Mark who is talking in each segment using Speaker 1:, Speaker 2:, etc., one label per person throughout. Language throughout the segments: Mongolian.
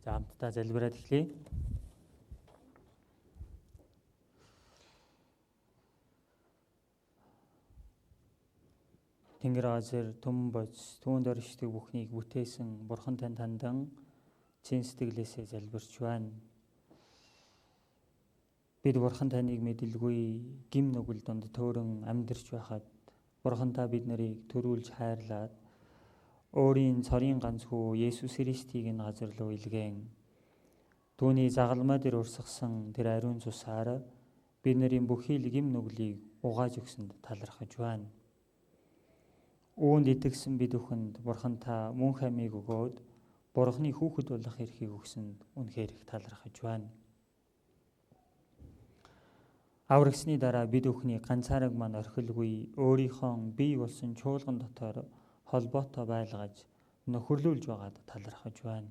Speaker 1: За хамтдаа залбираад эхлэе. Тэнгэр газар түмэн бодис түүнд оршдог бүхнийг бүтээсэн Бурхан тань тандан чин сэтгэлээсээ залбирч байна. Бид Бурхан таныг мэдэлгүй гим нүгэл донд төөрөн амьдарч байхад Бурхан та бид нарыг төрүүлж хайрлаад өөрийн цорын ганц хүү Есүс Христийг энэ газар руу илгээн түүний загалмай дээр урсгасан тэр ариун цусаар бид нарын бүхий л гим нүглийг угааж өгсөнд талархаж байна. Үүнд итгэсэн бид бүхэнд Бурхан та мөнх амийг өгөөд Бурханы хүүхэд болох эрхийг өгсөнд үнэхээр их талархаж байна. Аврагсны дараа бид бүхний ганцаараг маань орхилгүй өөрийнхөө бий болсон чуулган дотор холбоотой байлгаж нөхөрлүүлж байгаад талархаж байна.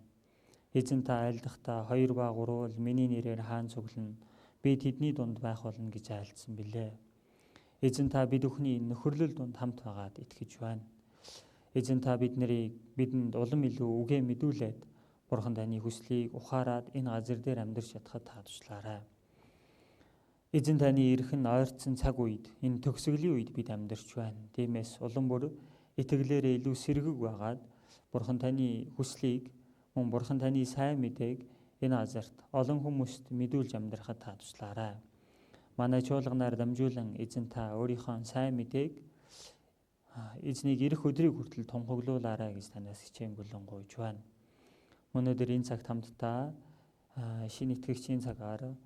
Speaker 1: Эзэн та айлдахдаа 2 ба 3 бол миний нэрээр хаан цуглана. Би тэдний дунд байх болно гэж айлдсан билээ. Эзэн та бид бүхний нөхөрлөл донд хамт байгаад итгэж байна. Эзэн та бидэнд улам илүү үгээ мэдүүлээд Бурхан таны хүслийг ухаарад энэ газар дээр амьдарч чадхад та туслаарай. Эзэн таны ирэх нь ойрцсон цаг үед энэ төгсгөлийн үед бид амьдарч байна. Тиймээс улам бүр итгэлээрээ илүү сэргэг байгаад Бурхан таны хүслийг мөн Бурхан таны сайн мэдээг энэ газарт олон хүмүүст мэдүүлж амьдрахад та туслаарай. Манай чуулганаар дамжуулан эзэн та өөрийнхөө сайн мэдээг эзнийг ирэх өдрийг хүртэл тунхаглуулаарай гэж танаас хичээн гүйлэн гуйж байна. Өнөөдөр энэ цагт хамтдаа шинэ итгэгчийн цагаар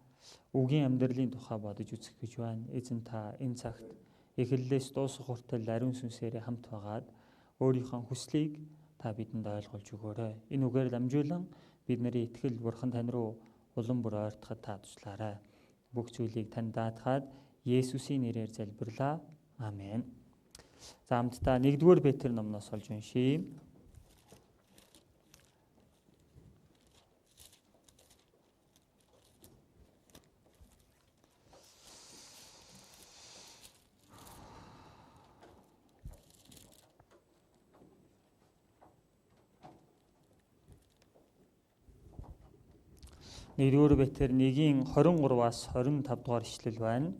Speaker 1: үгийн амьдралын тухай бодож үзэх гэж байна. Эзэн та энэ цагт эхлэлээс дуусах хүртэл ариун сүнсээрээ хамт байгаад өөрийнхөө хүслийг та бидэнд ойлгуулж өгөөрэй. Энэ үгээр дамжуулан бид нарын итгэл Бурхан тань руу улам бүр ойртоход та туслаарай. Бүх зүйлийг тань даатгаад Есүсийн нэрээр залбирлаа. Амен. За хамтдаа 1-р Петр номноос олж уншийе. Нэгдүгээр Петр 1-ийн 23-аас 25 дугаар ишлэл байна.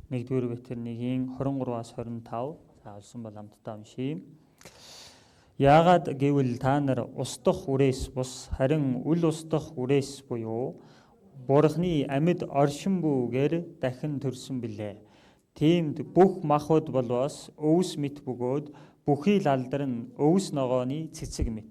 Speaker 1: Нэгдүгээр Петр 1-ийн 23-аас 25 за олсон бол хамтдаа уншийе. Яагаад гэвэл та нар устдах үрээс бус харин үл устдах үрээс буюу Бурханы амьд оршин бүүгээр дахин төрсөн билээ. Тиймд бүх махуд болоос өвс мэт бөгөөд бүхий л алдар нь өвс ногооны цэцэг мэт.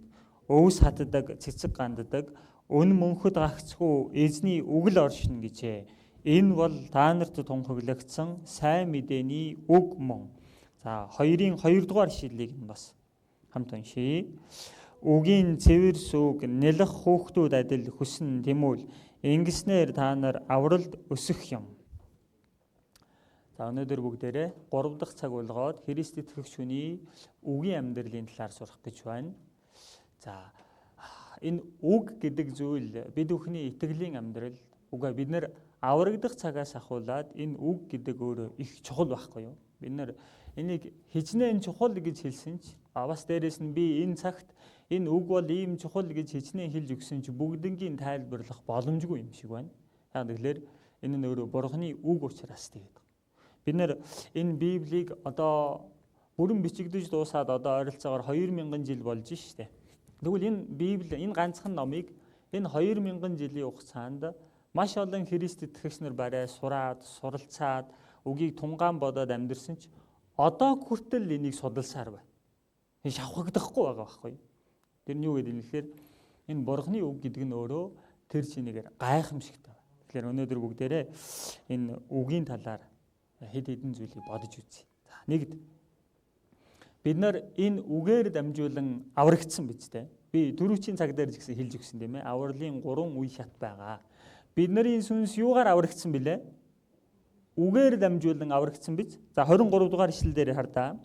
Speaker 1: Өвс хатдаг, цэцэг ганддаг, өн мөнхөд гагцхүү эзний үгэл оршин гэжээ. Энэ бол та нарт тунхаглагдсан сайн мэдээний үг мөн. За 2-ын 2 дугаар ишлэлийг бас хамт уншийе. Үгийн цэвэр сүг нэлэх хүүхдүүд адил хүснэ тэмүүл ингэснээр та нар авралд өсөх юм. За өнөөдөр бүгдээрээ 3 дахь цаг болгоод Христ итгэгч хүний үгийн амьдралын талаар сурах гэж байна. За энэ үг гэдэг зүйл бид бүхний итгэлийн амьдрал үгүй бид нэр аврагдах цагаас ахуулаад энэ үг гэдэг өөрөө их чухал байхгүй юу? Бид нэр энийг хичнээн чухал гэж хэлсэн ч бас дээрэс нь би энэ цагт энэ үг бол ийм чухал гэж хичнээн хэлж өгсөн чи бүгднгийн тайлбарлах боломжгүй юм шиг байна. Яг тэгэхээр энэ нь өөрөө Бурханы үг учраас тэгээд. Бид нэр энэ Библийг одоо бүрэн бичигдэж дуусаад одоо ойролцоогоор 2000 жил болж штэ. Тэгвэл энэ Библи энэ ганцхан номыг энэ 2000 жилийн хугацаанд маш олон Христ итгэгч нар барай сураад, суралцаад, үгийг тунгаан бодоод амьдэрсэн ч одоо хүртэл энийг судалсаар байна. Энэ шавхагдахгүй байгаа байхгүй юу? Тэр нь юу гэдэг нь гэхээр энэ Бурханы үг гэдэг нь өөрөө тэр чинээгээр гайхамшигтай байна. Тэгэхээр өнөөдөр бүгдээрээ энэ үгийн талаар хэд хэдэн зүйлийг бодож үзье. За нэгд бид нар энэ үгээр дамжуулан аврагдсан биз дээ. Би дөрөвчийн цаг дээр ч гэсэн хэлж өгсөн тийм ээ. Авралын 3 үе шат байгаа. Бид нарын сүнс юугаар аврагдсан бilé? Үгээр дамжуулан аврагдсан биз? За 23 дугаар ишлэл дээр хардаа.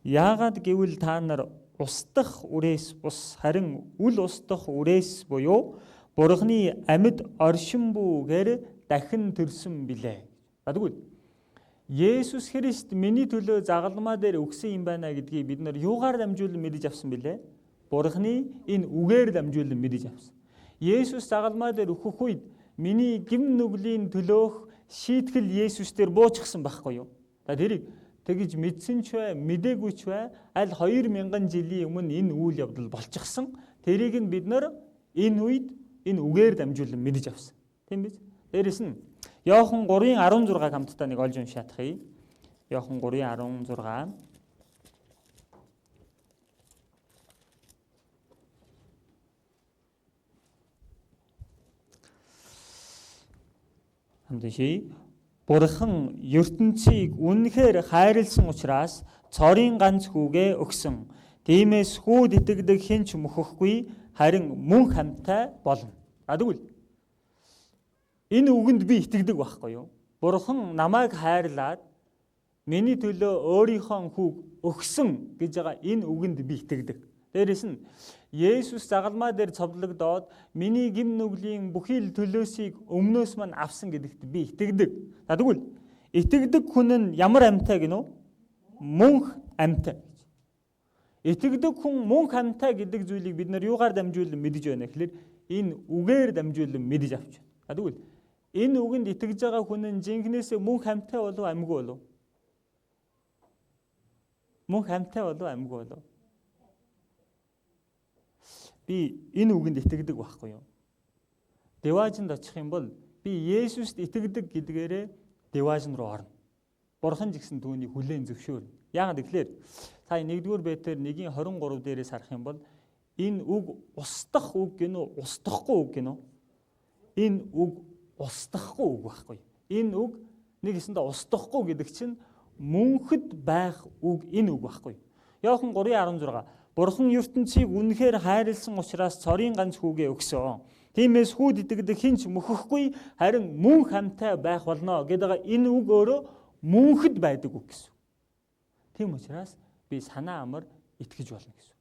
Speaker 1: Яагаад гэвэл та нар устдах үрээс бус харин үл устдах үрээс буюу Бурханы амьд оршин бүүгээр дахин төрсөн билээ. Тэгвэл Есүс Христ миний төлөө загалмаа дээр өгсөн юм байна гэдгийг бид нар юугаар дамжуулан мэдэж авсан бilé? Бурхны энэ үгээр дамжуулан мэдэж авсан. Есүс загалмаа дээр өгөх үед миний гим нүглийн төлөөх шийтгэл Есүс дээр буучсан байхгүй юу? Тэрийг тэгж мэдсэн ч бай, мдээгүй ч бай, аль 2000 жилийн өмнө энэ үйл явдал болчихсон. Тэрийг нь бид нар энэ үед энэ үгээр дамжуулан мэдэж авсан. Тийм биз? Дээрэс нь Иохан 3:16 хамтдаа нэг олж уншаадахъя. Иохан 3:16. Хамтдаа Бурхан ертөнцийг үнэхээр хайрлсан учраас цорын ганц хүүгээ өгсөн. Тиймээс хүүд итгэдэг хэн ч мөхөхгүй харин мөн хамтай болно. Тэгвэл энэ үгэнд би итгэдэг байхгүй юу? Бурхан намайг хайрлаад миний төлөө өөрийнхөө хүүг өгсөн гэж байгаа энэ үгэнд би итгэдэг. Дээрээс нь Есүс загалмаа дээр цовдлогдоод миний гим нүглийн бүхий л төлөөсийг өмнөөс мань авсан гэдэгт би итгэдэг. Тэгвэл итгэдэг хүн нь ямар амьтаа гинөө? Мөнх амьтаа. Итгэдэг хүн мөнх амьтаа гэдэг зүйлийг бид нар юугаар дамжуулан мэдэж байна гэхээр энэ үгээр дамжуулан мэдэж авч байна. Тэгвэл энэ үгэнд итгэж байгаа хүн нь жинхнээсээ мөнх амьтаа болов амьгүй болов? Мөнх амьтаа болов амьгүй болов? Би энэ үгэнд итгэдэг байхгүй юу? Деважинд очих юм бол би Есүст итгэдэг гэдгээрээ деважин руу орно. Бурхан ч гэсэн түүнийг хүлээн зөвшөөрнө. Яагаад гэвэл сая 1-р Петр 1:23 дээрээс харах юм бол энэ үг устдах үг гинөө, устдахгүй үг гинөө? Энэ үг устдахгүй үг байхгүй. Энэ үг нэг хэсэндээ устдахгүй гэдэг чинь мөнхөд байх үг энэ үг байхгүй. Иохан 3:16 Бурхан ертөнцийг үнэхээр хайрлсан учраас цорын ганц хүүгээ өгсөн. Тиймээс хүүд итгэдэг хэн ч мөхөхгүй харин мөн хамтай байх болно гэдэг энэ үг өөрөө мөнхөд байдаг үг гэсэн. Тийм учраас би санаа амар итгэж болно гэсэн.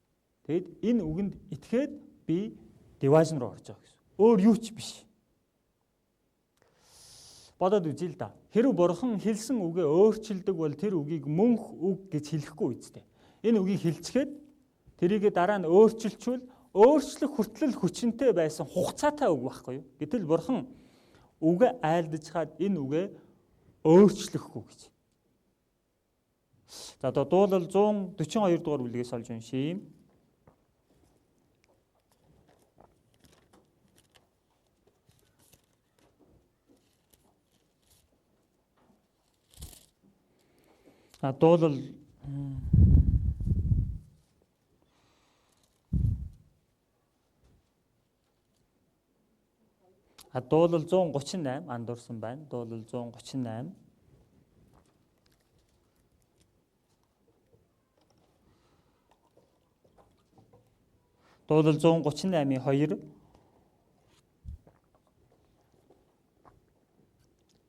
Speaker 1: Тэгэд энэ үгэнд итгээд би деважин руу орж байгаа гэсэн. Өөр юу ч биш. Бодоод үзье л да. Хэрэв Бурхан хэлсэн үгээ өөрчилдөг бол тэр үгийг мөнх үг гэж хэлэхгүй үстэй. Энэ үгийг хэлчихэд тэрийг дараа нь өөрчилчүүл өөрчлөх хүртэл хүчинтэй байсан хугацаатай үг байхгүй юу? Гэтэл Бурхан үгээ айлдаж хаад энэ үгээ өөрчлөхгүй гэж. За одоо дуулал 142 дугаар бүлгээс олж уншийе. Дуулал дуулал 138 андуурсан байна. Дуулал 138. Дуулал 138-ийн 2.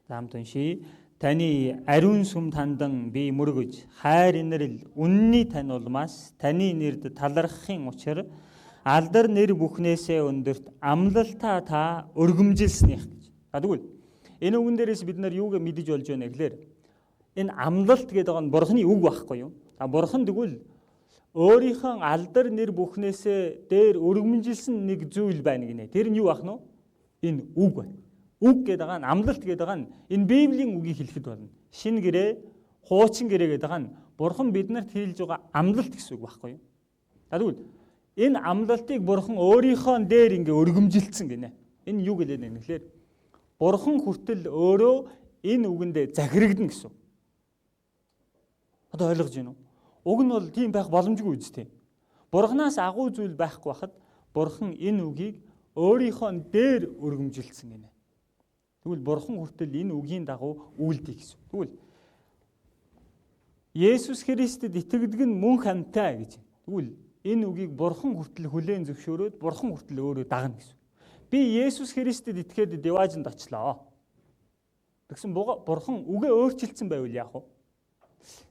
Speaker 1: Хамт уншийе. Таны ариун сүм тандан би мөргөж, хайр инэрл үнний тань улмаас таны нэрд талархахын учир алдар нэр бүхнээсээ өндөрт амлалтаа та өргөмжилснийх гэж. Тэгвэл энэ үгэн дээрээс бид нар юуг мэдэж болж байна гэхээр энэ амлалт гэдэг нь Бурханы үг байхгүй юу? Бурхан тэгвэл өөрийнхөө алдар нэр бүхнээсээ дээр өргөмжилсэн нэг зүйл байна гинэ. Тэр нь юу ах нь? Энэ үг байна. Үг гэдэг нь амлалт гэдэг нь энэ Библийн үгийг хэлэхэд болно. Шинэ гэрээ, хуучин гэрээ гэдэг нь Бурхан биднэрт хэлж байгаа амлалт гэсэн үг байхгүй юу? Тэгвэл энэ амлалтыг Бурхан өөрийнхөө дээр ингээ өргөмжилсэн гинэ. Энэ юу гэлээд байна гэхээр Бурхан хүртэл өөрөө энэ үгэндээ захирагдана гэсэн. Одоо ойлгож байна уу? Уг нь бол тийм байх боломжгүй үстэй. Бурханаас агуу зүйл байхгүй хахад Бурхан энэ үгийг өөрийнхөө дээр өргөмжилсэн гинэ. Тэгвэл Бурхан хүртэл энэ үгийн дагуу үйлдэх гэсэн. Тэгвэл Есүс Христэд итгэдэг нь мөн хамтаа гэж. Тэгвэл энэ үгийг Бурхан хүртэл хүлээн зөвшөөрөөд Бурхан хүртэл өөрөө дагна гэсэн. Би Есүс Христэд итгээд деважинд очлоо. Тэгсэн Бурхан үгээ өөрчилсөн байвал яах вэ?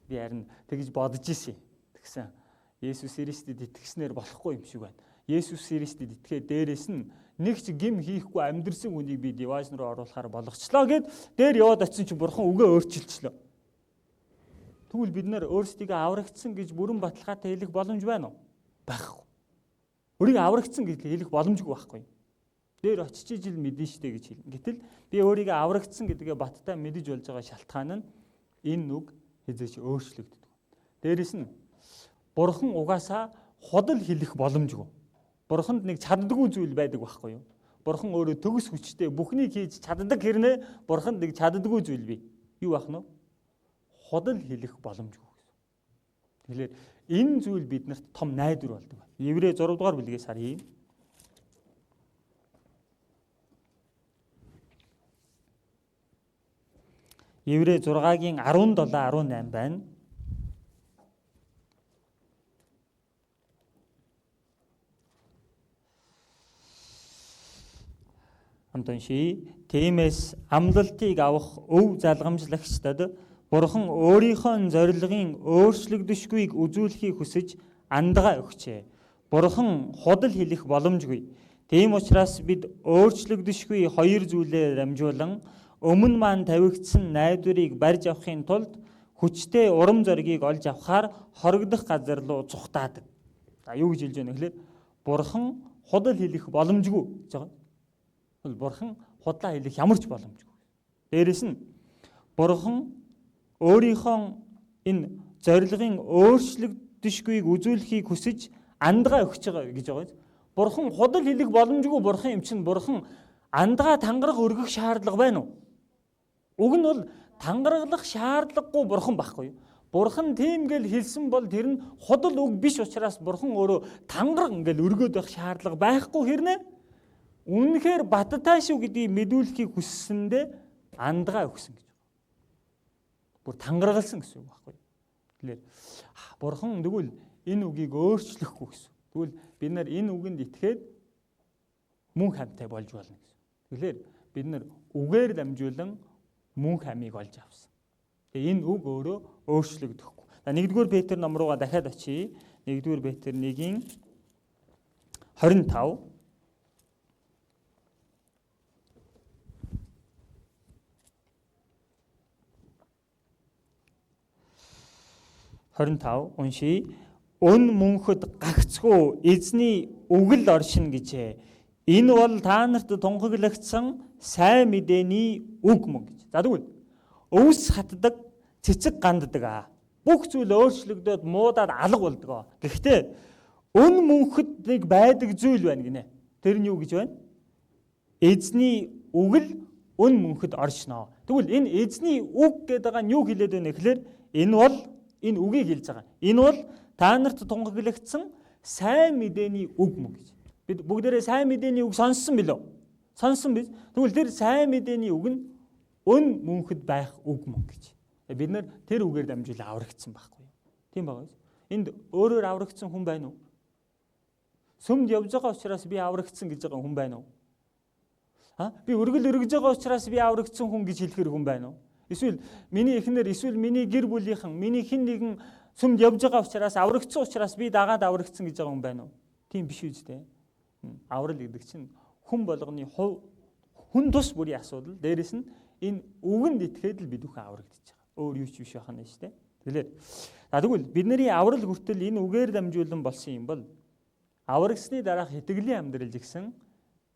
Speaker 1: Би харин тэгж бодож ирсэн. Тэгсэн Есүс Христэд итгэснээр болохгүй юм шиг байна. Есүс Христэд итгээд дээрээс нь нэг ч гим хийхгүй амьдрсан хүнийг би девайс руу оруулахаар болгочлоо гэд дээр яваад очисон чинь бурхан үгээ өөрчилчлөө. Тэгвэл бид нэр өөрсдийгөө аврагдсан гэж бүрэн баталгаатай хэлэх боломж байна уу? Байхгүй. Өөрийгөө аврагдсан гэж хэлэх боломжгүй байхгүй. Дээр очиж ижил мэдэн штэ гэж хэлнэ. Гэтэл би өөрийгөө аврагдсан гэдгээ баттай мэдэж болж байгаа шалтгаан нь энэ нүг хэзээ ч өөрчлөгддөг. Дээрээс нь бурхан угаасаа худал хэлэх боломжгүй. Бурханд нэг чаддаггүй зүйл байдаг байхгүй юу? Бурхан өөрөө төгс хүчтэй бүхнийг хийж чаддаг хэрнээ бурханд нэг чаддаггүй зүйл бий. Юу ах нь? Худал хэлэх боломжгүй гэсэн. Тэгэхээр энэ зүйл биднэрт том найдвар болдог. Еврей 6 дугаар бүлгээс харъя. Еврей 6-гийн 17-18 байна. Хамтанши тиймээс амлалтыг авах өв залгамжлагчдад бурхан өөрийнхөө зорилгын өөрчлөгдөшгүйг үзүүлэхийг хүсэж андгаа өгчээ. Бурхан худал хэлэх боломжгүй. Тийм учраас бид өөрчлөгдөшгүй хоёр зүйлээр дамжуулан өмнө маань тавигдсан найдварыг барьж авахын тулд хүчтэй урам зоригийг олж авахаар хоригдох газар руу зүхтаадаг. За юу гэж хэлж байна гэхээр бурхан худал хэлэх боломжгүй гэж байгаа. Бурхан худлаа хэлэх ямар ч боломжгүй. Дээрээс нь бурхан өөрийнхөө энэ зорилгын өөрчлөгдөшгүйг үзүүлэхийг хүсэж андгаа өгч байгаа гэж байгаа. Бурхан худал хэлэх боломжгүй бурхан юм чинь бурхан андгаа тангараг өргөх шаардлага байна уу? Уг нь бол тангараглах шаардлагагүй бурхан байхгүй юу? Бурхан тийм гэл хэлсэн бол тэр нь худал үг биш учраас бурхан өөрөө тангараг ингээл өргөд байх шаардлага байхгүй хэрнээ? Үнэхээр баттай шүү гэдгийг мэдүүлэхийг хүссэндээ андгаа өгсөн гэж. Бүр тангаргалсан гэсэн үг байхгүй юу? Тэгэхээр бурхан тэгвэл энэ үгийг өөрчлөхгүй гэсэн. Тэгвэл бид нар энэ үгэнд итгээд мөн хамтай болж болно гэсэн. Тэгэхээр бид нар үгээр дамжуулан мөн хамыг олж авсан. Тэгээ энэ үг өөрөө өөрчлөгдөхгүй. За 1-р Петр ном руугаа дахиад очие. 1-р Петр 1-ийн 25. 25 уншия. Өн мөнхөд гагцгүй эзний үгэл оршин гэжээ. Энэ бол та нарт тунхаглагдсан сайн мэдээний үг мөн гэж. За тэгвэл өвс хатдаг, цэцэг ганддаг. Бүх зүйл өөрчлөгдөөд муудаад алга болдог. Гэхдээ өн мөнхөд нэг байдаг зүйл байна гинэ. Тэр нь юу гэж байна? Эзний үгэл өн мөнхөд оршино. Тэгвэл энэ эзний үг гэдэг нь юу хэлээд байна гэхээр энэ бол энэ үгийг хэлж байгаа. Энэ бол та нарт тунхаглагдсан сайн мэдээний үг мөн гэж. Бид бүгдээрээ сайн мэдээний үг сонссон билүү? Сонссон биз? Тэгвэл тэр сайн мэдээний үг нь өн мөнхөд байх үг мөн гэж. Бид нар тэр үгээр дамжуулан аврагдсан байхгүй юу? Тийм байгаа биз? Энд өөрөөр аврагдсан хүн байна уу? Сүмд явж байгаа учраас би аврагдсан гэж байгаа хүн байна уу? Би өргөл өргөж байгаа учраас би аврагдсан хүн гэж хэлэхэр хүн байна уу? Эсвэл миний эхнэр, эсвэл миний гэр бүлийнхэн, миний хэн нэгэн сүмд явж байгаа учраас аврагдсан учраас би дагаад аврагдсан гэж байгаа хүн байна уу? Тийм биш үстэй. Аврал гэдэг чинь хүн болгоны хүн тус бүрийн асуудал. Дээрээс нь энэ үгэнд итгээд л бид бүхэн аврагдчих байгаа. Өөр юу ч биш байх нь шүү дээ. Тэгвэл бидний аврал хүртэл энэ үгээр дамжуулан болсон юм бол аврагсны дараах итгэлийн амьдрал гэсэн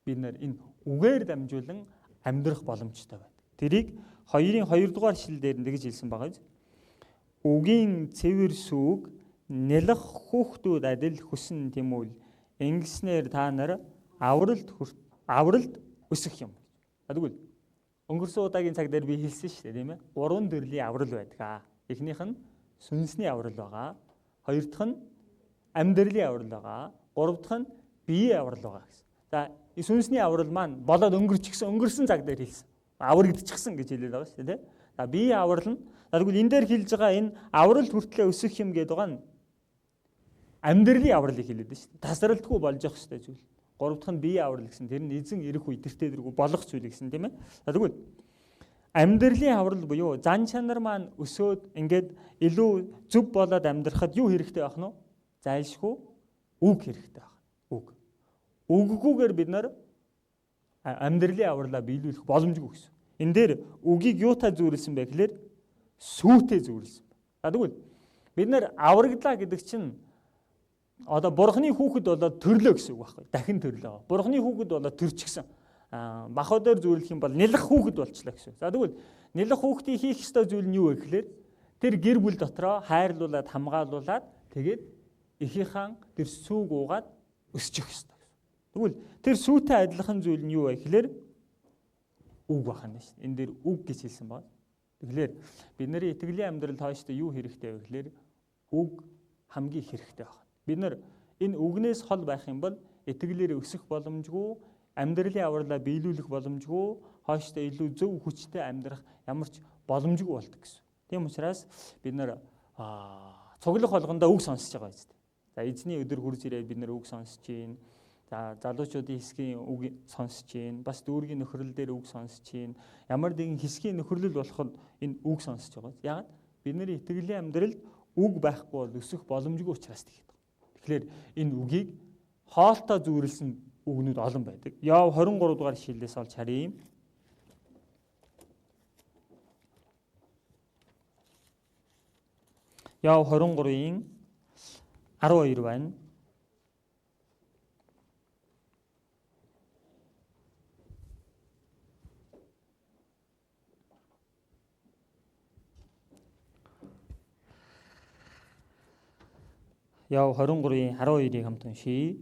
Speaker 1: бид нар энэ үгээр дамжуулан амьдрах боломжтой байна. Тэрийг 2-ын 2 дугаар ишлэл дээр нь тэгж хэлсэн байгаа. Үгийн цэвэр сүг нэлэх хүүхдүүд адил хүсэн тэмүүл ингэснээр та нар авралд өсөх юм. Тэгвэл өнгөрсөн удаагийн цаг дээр би хэлсэн шүү дээ, тийм ээ? 3 төрлийн аврал байдаг. Эхнийх нь сүнсний аврал байгаа. Хоёр дахь нь амьдралын аврал байгаа. Гурав дахь нь биеийн аврал байгаа гэсэн. За, сүнсний аврал маань болоод өнгөрсөн цаг дээр хэлсэн. Аврагдчихсан гэж хэлээд байгаа шүү дээ. За биеийн аврал нь тэгвэл энэ дээр хэлж байгаа энэ аврал хүртлээ өсөх юм гэдэг байгаа нь амьдралын авралыг хэлээд байна шүү дээ. Тасралтгүй болж явах хэрэгтэй зүйл. Гурав дахь нь биеийн аврал гэсэн. Тэр нь эзэн ирэх үе тэртээ дэргүй болох зүйл гэсэн тийм ээ. Тэгвэл амьдралын аврал буюу зан чанар маань өсөөд ингээд илүү зөв болоод амьдрахад юу хэрэгтэй байх нь вэ? Зайлшгүй үг хэрэгтэй байх. Үг. үггүйгээр бид нар амьдралын авралаа биелүүлэх боломжгүй гэсэн. Энэ дээр үгийг юутай зүйрлсэн бэ гэхээр сүйтэй зүйрлсэн. Тэгвэл бид нар авраглаа гэдэг чинь одоо Бурхны хүүхэд болоод төрлөө гэсэн үг байхгүй. Дахин төрлөө. Бурхны хүүхэд болоод төрчихсөн. Махбодоор зүйрлэх юм бол нэлэх хүүхэд болчлаа гэсэн. Тэгвэл нэлэх хүүхдийн хийх ёстой зүйл нь юу вэ гэхээр тэр гэр бүл дотроо хайрлуулад хамгаалуулад тэгээд эхийнхэн тэр сүүг уугаад өсчих ёстой. Тэгвэл тэр сүйтэй адилхан зүйл нь юу вэ гэхээр үг бахна шүү. Энэ дээр үг гэж хэлсэн байна. Тэгэхээр бидний итгэлийн амьдралд хойштой юу хэрэгтэй вэ гэхээр үг хамгийн хэрэгтэй байна. Бид нар энэ үгнээс хол байх юм бол итгэлээр өсөх боломжгүй, амьдралын авралаа биелүүлэх боломжгүй, хойштой илүү зөв хүчтэй амьдрах ямар ч боломжгүй болдог гэсэн. Тийм учраас бид нар цуглах болгондоо үг сонсож байгаа юм. За эзний өдөр хурж ирээд бид нар үг сонсож гин. За залуучуудын хэсгийн үг сонсож гин. Бас дүүргийн нөхрөл дээр үг сонсож гин. Ямар нэгэн хэсгийн нөхрөл болоход энэ үг сонсож байгаа. Яагаад? Бидний итгэлийн амьдралд үг байхгүй бол өсөх боломжгүй учраас тийм. Тэгэхээр энэ үгийг хоолтой зүйрлсэн үгнүүд олон байдаг. Яв 23 дугаар ишлэлээс олж харъя. Яв 23-ийн 12 байна. Яв 23-ийн 12-ыг хамт уншийе.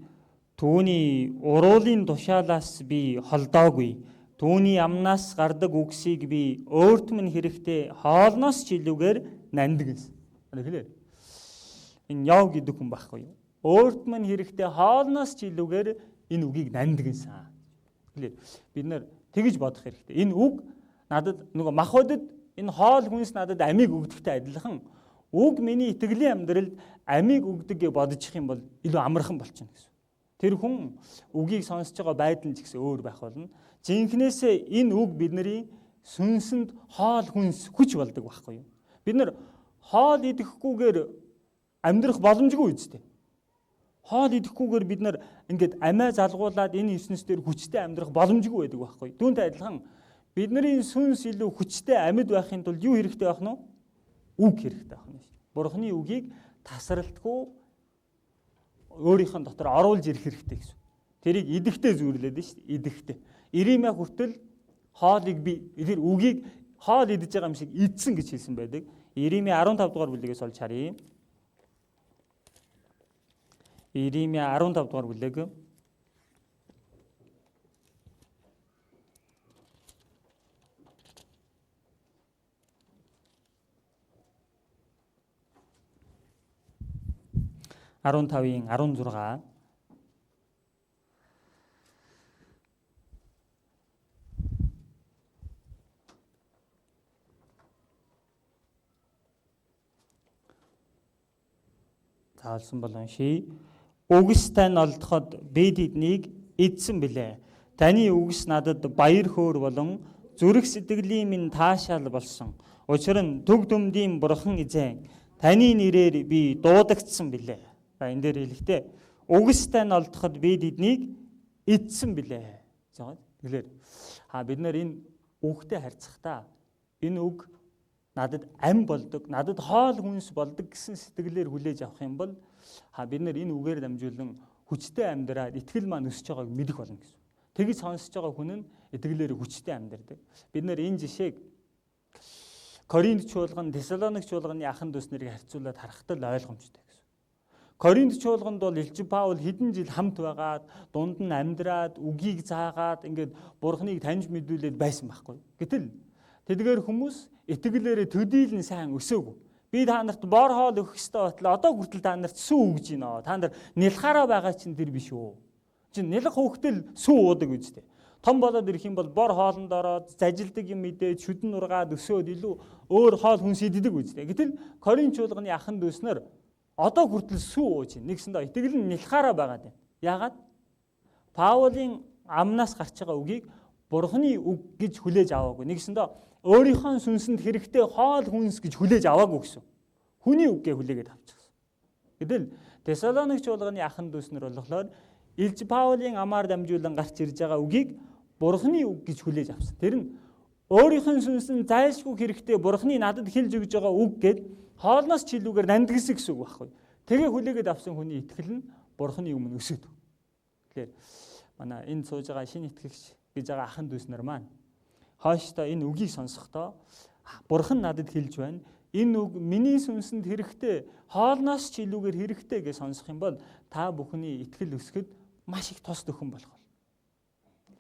Speaker 1: Түүний уруулын тушаалаас би холдоогүй. Түүний амнаас гардаг үгсийг би өөрт минь хэрэгтэй хоолноос ч илүүгээр нандин гэсэн. Тэгэхээр энэ яв гэдэг хүн байхгүй юу? Өөрт минь хэрэгтэй хоолноос ч илүүгээр энэ үгийг нандин гэсэн. Тэгэхээр бид нар тэгж бодох хэрэгтэй. Энэ үг надад нөгөө махбодод энэ хоол хүнс надад амийг өгдөгтэй адилхан. Үг миний итгэлийн амьдралд амийг өгдөг гэж бодчих юм бол илүү амархан болчихно гэсэн. Тэр хүн үгийг сонсож байгаа байдал нь ч гэсэн өөр байх болно. Жинхнээсээ энэ үг бидний сүнсэнд хоол хүнс хүч болдог байхгүй юу? Бид нар хоол идэхгүйгээр амьдрах боломжгүй үстэй. Хоол идэхгүйгээр бид нар ингээд амиа залгуулад энэ ертөнцийн дээр хүчтэй амьдрах боломжгүй байдаг байхгүй юу? Түүнтэй адилхан бидний сүнс илүү хүчтэй амьд байхын тулд юу хэрэгтэй байх нь? Үг хэрэгтэй байна. Бурхны үгийг тасралтгүй өөрийнх нь дотор оруулж ирэх хэрэгтэй гэсэн. Тэрийг идэхтэй зүйрлээд шүү дээ. Идэхтэй. Иремья хүртэл хоолыг би тэр үгийг хоол идэж байгаа юм шиг идсэн гэж хэлсэн байдаг. Иремья 15 дугаар бүлэгээс олж харъя. Иремья 15 дугаар бүлэг. (15-ийн 16) заалсан болон ший. Үгс тань олдоход би тэднийг эдсэн билээ. Таны үгс надад баяр хөөр болон зүрх сэтгэлийн минь таашаал болсон. Учир нь төг дүмдийн бурхан эзэн таны нэрээр би дуудагдсан билээ. Энэ дээр хэлэхдээ үгс тань олдоход би тэднийг эдсэн билээ. Тэгэхээр бид нар энэ үгтэй харьцахдаа энэ үг надад ам болдог, надад хоол хүнс болдог гэсэн сэтгэлээр хүлээж авах юм бол бид нар энэ үгээр дамжуулан хүчтэй амьдраад итгэл маань өсөж байгааг мэдэх болно гэсэн. Тэгж сонсож байгаа хүн нь итгэлээр хүчтэй амьдардаг. Бид нар энэ жишээг Коринт чуулган, Тесалоник чуулганы ахын дүүс нарыг харьцуулаад харахад л ойлгомжтой гэсэн. Коринт чуулганд бол Илчин Паул хэдэн жил хамт байгаад, дунд нь амьдраад, үгийг заагаад ингээд Бурхныг таньж мэдүүлээд байсан байхгүй. Гэтэл тэдгээр хүмүүс итгэлээрээ төдийлэн сайн өсөөгүй. Би та нарт бор хоол өгөх ёстой батлаа. Одоо хүртэл та нарт сүү өгж гинэ. Та нар нэлхаараа байгаа чинь тэр биш үү? Чи нэлх хөөхтөл сүү уудаг үстэй. Том болоод ирэх юм бол бор хоолнд ороод зажилдаг юм мэдээд шүдэн нургаад өсөөд илүү өөр хоол хүнс иддэг үстэй. Гэтэл Коринт чуулганы ахын дүүснэр одоо хүртэл сүү ууж байна. Нэгсэндээ итгэл нь нэлхаараа байгаад байна. Яагаад? Паулын амнаас гарч байгаа үгийг Бурхны үг гэж хүлээж аваагүй. Нэгсэндээ өөрийнхөө сүнсэнд хэрэгтэй хоол хүнс гэж хүлээж аваагүй гэсэн. Хүний үггээ хүлээгээд авчихсан. Гэтэл Тесалоник чуулганы ахын дүүснэр болохоор Илж Паулийн амаар дамжуулан гарч ирж байгаа үгийг Бурхны үг гэж хүлээж авсан. Тэр нь өөрийнх нь сүнсэн зайлшгүй хэрэгтэй Бурхны надад хэлж өгж байгаа үг гэд хоолноос чилүүгээр нандгисэн гэсэн үг байхгүй. Тэгээ хүлээгээд авсан хүний итгэл нь Бурхны өмнө өсөд. Тэгэхээр манай энэ сууж байгаа шинэ итгэгч гэж байгаа ахын дүүс нар маань хойштоо энэ үгийг сонсохдоо Бурхан надад хэлж байна. Энэ үг миний сүнсэнд хэрэгтэй, хоолноос чилүүгээр хэрэгтэй гэж сонсох юм бол та бүхний итгэл өсгөхөд маш их тус төхөн болох бол.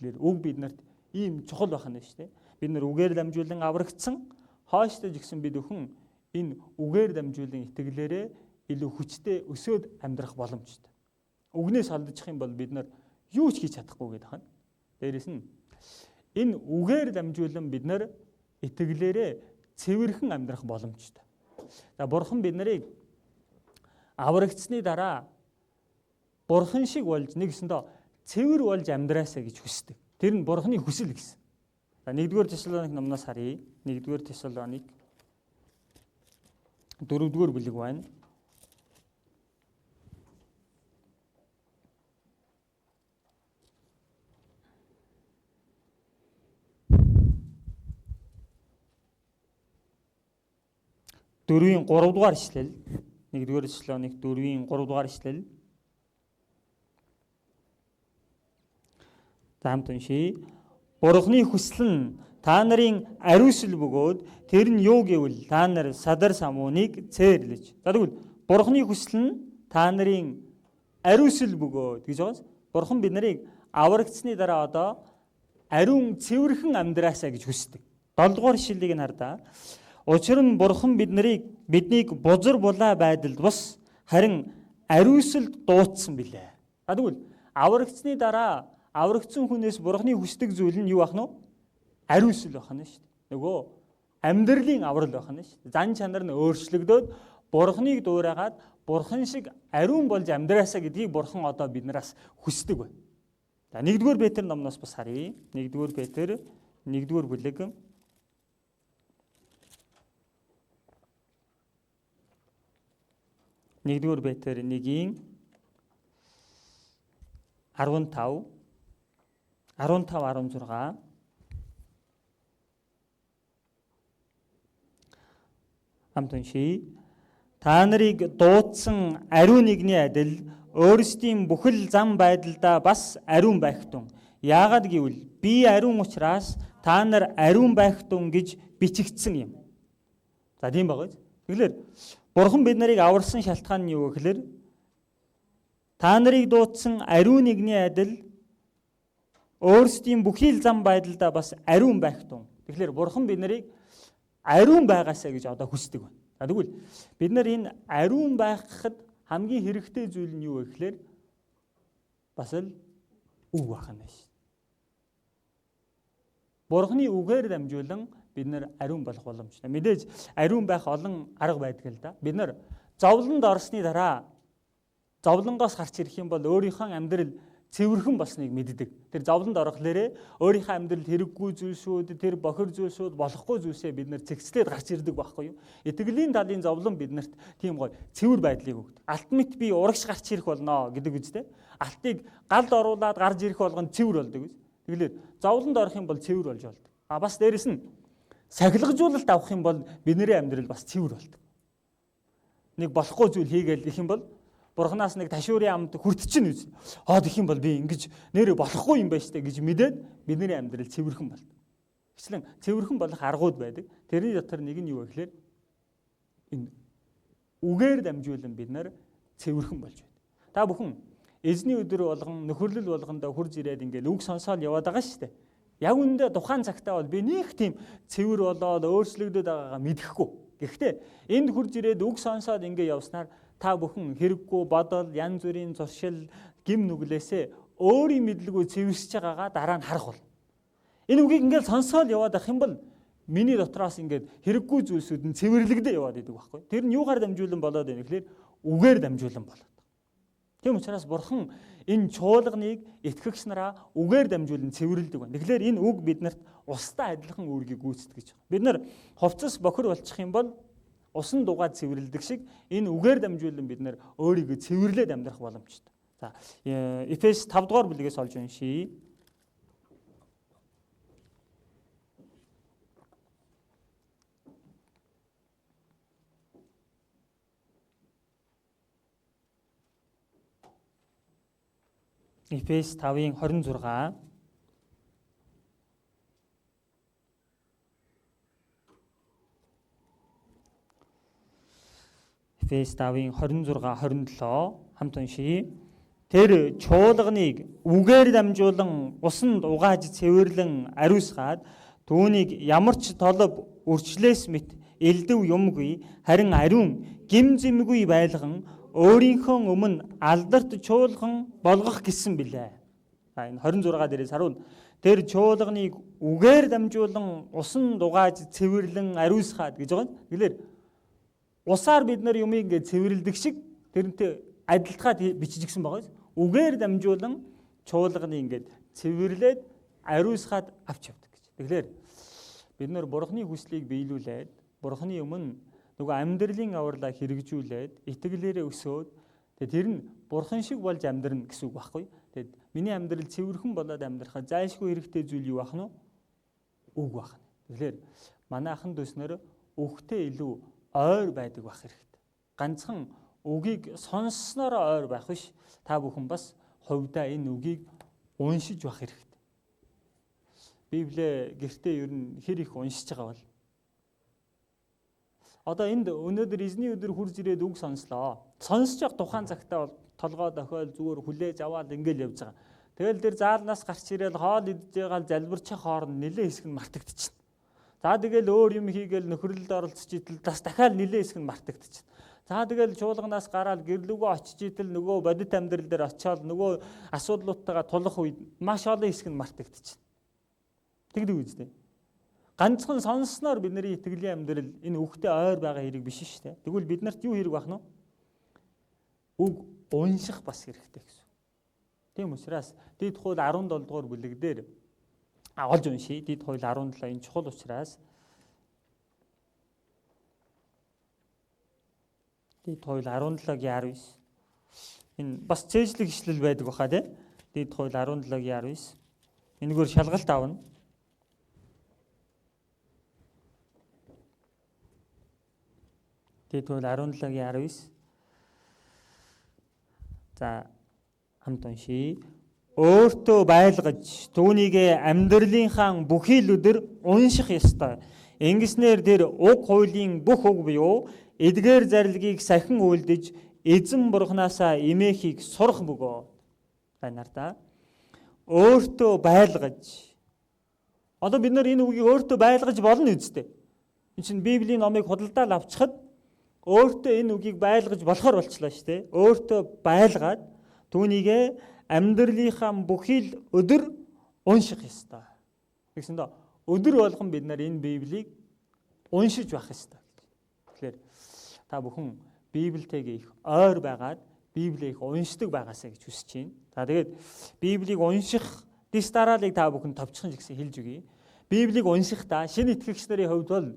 Speaker 1: Тэгэхээр үг биднэрт ийм чухал байх нь шүү дээ. Бид нар үгээр дамжуулан аврагдсан, хойштоо ч гэсэн бид өхөн энэ үгээр дамжуулан итгэлээрээ илүү хүчтэй өсөөд амьдрах боломжтой. Үгнээс алдчих юм бол бид нар юу ч хийж чадахгүй гэдэг байна. Дээрээс нь энэ үгээр дамжуулан бид нар итгэлээрээ цэвэрхэн амьдрах боломжтой. За Бурхан бид нарыг аврагдсны дараа Бурхан шиг болж нэгсэндээ цэвэр болж амьдраасаа гэж хүсдэг. Тэр нь Бурханы хүсэл гэсэн. За 1-р Тесалоник номноос харъя. 1-р Тесалоник 4-р бүлэг байна. Дөрвийн 3 дугаар ишлэл. 1-р Тесалоник 4-ийн 3 дугаар ишлэл. Хамт уншия. Бурхны хүсэл нь та нарын ариусл бөгөөд тэр нь юу гэвэл та нар садар самууныг цээрлэж. За тэгвэл Бурхны хүсэл нь та нарын ариусл бөгөөд гэж байгаас Бурхан бид нарыг аврагдсны дараа одоо ариун цэвэрхэн амьдраасаа гэж хүсдэг. 7 дугаар ишлэлийг нь хардаа. Учир нь Бурхан биднийг бузар булаа байдалд бас харин ариусэлд дуудсан билээ. За тэгвэл аврагдсны дараа аврагдсан хүнээс Бурханы хүсдэг зүйл нь юу ах нь? Ариусэл байх нь шүү дээ. Нөгөө амьдралын аврал байх нь шүү дээ. Зан чанар нь өөрчлөгдөөд Бурханыг дуурайгаад Бурхан шиг ариун болж амьдраасаа гэдгийг Бурхан одоо биднээс хүсдэг байна. За 1-р Петр номноос бас харъя. 1-р Петр 1-р бүлэг 1-р Петр 1-ийн 15 16 хамт уншия. Та нарыг дуудсан ариун нэгний адил өөрсдийн бүхэл зам байдалдаа бас ариун байх тун. Яагаад гэвэл би ариун учраас та нар ариун байх тун гэж бичигдсэн юм. За тийм байгаа. Тэгэхээр Бурхан бид нарыг аварсан шалтгаан нь юу гэхээр та нарыг дуудсан ариун нэгний адил өөрсдийн бүхий л зам байдалдаа бас ариун байх тун. Тэгэхээр Бурхан бид нарыг ариун байгаасаа гэж одоо хүсдэг байна. За тэгвэл бид нар энэ ариун байхад хамгийн хэрэгтэй зүйл нь юу вэ гэхээр бас л үг байх нь шүү. Бурханы үгээр дамжуулан бид нар ариун болох боломжтой. Мэдээж ариун байх олон арга байдаг л да. Бид нар зовлонд орсны дараа зовлонгоос гарч ирэх юм бол өөрийнхөө амьдрал цэвэрхэн болсныг мэддэг. Тэр зовлонд орохлээрээ өөрийнхөө амьдралд хэрэггүй зүйлсүүд, тэр бохир зүйлсүүд, болохгүй зүйлсээ бид нар цэгцлээд гарч ирдэг байхгүй юу? Итгэлийн талын зовлон биднэрт тийм гоё цэвэр байдлыг өгдөг. Алтмит би урагш гарч ирэх болно гэдэг үстэй. Алтыг галд оруулаад гарч ирэх болгонд цэвэр болдог үс. Тэгэлээд зовлонд орох юм бол цэвэр болж болдог. Бас дээрэс нь сахилгажуулалт авах юм бол бидний амьдрал бас цэвэр болдог. Нэг болохгүй зүйл хийгээл их юм бол Бурханаас нэг ташуурын амд хүртчихнэ үз. Гэх юм бол би ингэж нэрээ болохгүй юм байна штэ гэж мэдээд бидний амьдрал цэвэрхэн болдог. Хэвчлэн цэвэрхэн болох аргууд байдаг. Тэрний дотор нэг нь юу вэ гэхээр энэ үгээр дамжуулан бид нар цэвэрхэн болж байна. Та бүхэн эзний өдөр болгон нөхөрлөл болгондоо хурж ирээд ингээл үг сонсоод яваад байгаа штэ. Яг үүндээ тухайн цагтаа бол би нэг тийм цэвэр болоод өөрчлөгдөд байгаагаа мэдэхгүй. Гэхдээ энд хурж ирээд үг сонсоод ингээ явснаар та бүхэн хэрэггүй бодол, янз бүрийн зуршил, гим нүглээсээ өөрийн мэдлгүй цэвэрсэж байгаагаа дараа нь харах бол. Энэ үгийг ингээд сонсоод яваад ах юм бол миний дотроос ингээд хэрэггүй зүйлсүүд нь цэвэрлэгдээ яваад идэг байхгүй. Тэр нь юугаар дамжуулан болоод байна гэхээр үгээр дамжуулан болоод. Тийм учраас Бурхан энэ чуулганыг итгэгч нараа үгээр дамжуулан цэвэрлдэг байна. Тэгэхээр энэ үг биднэрт устдаа адилхан үүргийг гүйцэтгэж байгаа. Бид нар хувцас бохир болчих юм бол усан дугаад цэвэрлдэг шиг энэ үгээр дамжуулан бид нар өөрийгөө цэвэрлээд амьдрах боломжтой. За Эфес 5 дугаар бүлгээс олж уншийе. Эфес 5-ын 26. Эфес 5-ын 26 27 хамт уншийе. Тэр чуулганыг үгээр дамжуулан усанд угааж цэвэрлэн ариусгаад түүнийг ямар ч толб үрчлээс мэт элдэв юмгүй харин ариун гим зэмгүй байлган өөрийнхөө өмнө алдарт чуулган болгох гэсэн билээ. Энэ 26 дээрээс харуул. Тэр чуулганыг үгээр дамжуулан усанд угааж цэвэрлэн ариусгаад гэж байгаа. Тэгэхээр усаар бид нар юмыг ингээд цэвэрлдэг шиг тэрнтэй адилтгаад бичижсэн байгаа. Үгээр дамжуулан чуулганыг ингээд цэвэрлээд ариусгаад авч явдаг гэж. Тэгэхээр бид нар Бурхны хүслийг биелүүлээд Бурхны өмнө нөгөө амьдралын авралаа хэрэгжүүлээд итгэлээрээ өсөөд тэр нь Бурхан шиг болж амьдрна гэсэн үг байхгүй. Тэгэд миний амьдрал цэвэрхэн болоод амьдрахад зайлшгүй хэрэгтэй зүйл юу байх нь? Үг байх нь. Тэгэхээр манай ахын дүүснэр өгтөө илүү ойр байдаг байх хэрэгтэй. Ганцхан үгийг сонссноор ойр байх биш. Та бүхэн бас хувьдаа энэ үгийг уншиж байх хэрэгтэй. Библийг гэртээ ер нь хэр их уншиж байгаа бол одоо энд өнөөдөр эзний өдөр хурж ирээд үг сонслоо. Сонсож явах тухайн цагтаа бол толгой дохиол зүгээр хүлээж аваад ингээл явж байгаа. Тэгэл тэр заалнаас гарч ирээд хоол идж байгаа залбирчих хооронд нэлээ хэсэг нь мартагдчихна. За тэгэл өөр юм хийгээл нөхрөлд оролцож идэл бас дахиад нэлээ хэсэг нь мартагдчихна. За тэгэл чуулганаас гараад гэрлүүгөө очиж идэл нөгөө бодит амьдрал дээр очиод нөгөө асуудлуудтайгаа тулах үед маш олон хэсэг нь мартагдчихна. Тэгдэг үстэй. Ганцхан сонссноор бидний итгэлийн амьдрал энэ үгтэй ойр байгаа хэрэг биш шүү дээ. Тэгвэл бид нарт юу хэрэг байх нь? Үг унших бас хэрэгтэй гэсэн. Тийм учраас Дэд хууль 17 дугаар бүлэг дээр олж уншийе. Дэд хууль 17 энэ чухал учраас Дэд хууль 17-гийн 19 энэ бас цээжлэг ишлэл байдаг баха тий. Дэд хууль 17-гийн 19 энэгээр шалгалт авна. Дэд хууль 17-гийн 19. За хамт уншийе. Өөртөө байлгаж түүнийг амьдралынхаа бүхий л өдөр унших ёстой. Ингэснээр тэр уг хуулийн бүх үг буюу эдгээр зарилгийг сахин үйлдэж эзэн Бурханаасаа эмээхийг сурах бөгөө. Танарта өөртөө байлгаж. Одоо бид нар энэ үгийг өөртөө байлгаж болно үстэй. Энэ чинь Библийн номыг худалдаал авчихад өөртөө энэ үгийг байлгаж болохоор болчлаа шүү дээ. Өөртөө байлгаад түүнийг амьдралынхаа бүхий л өдөр унших ёстой. Тэгсэн дөө өдөр болгон бид нар энэ Библийг уншиж байх ёстой. Тэгэхээр та бүхэн Библиэтэйгээ их ойр байгаад Библийг уншдаг байгаасаа гэж хүсэж байна. За тэгээд Библийг унших дэс дараалыг та бүхэн товчхон гэсэн хэлж өгье. Библийг уншихдаа шинэ итгэгч нарын хувьд бол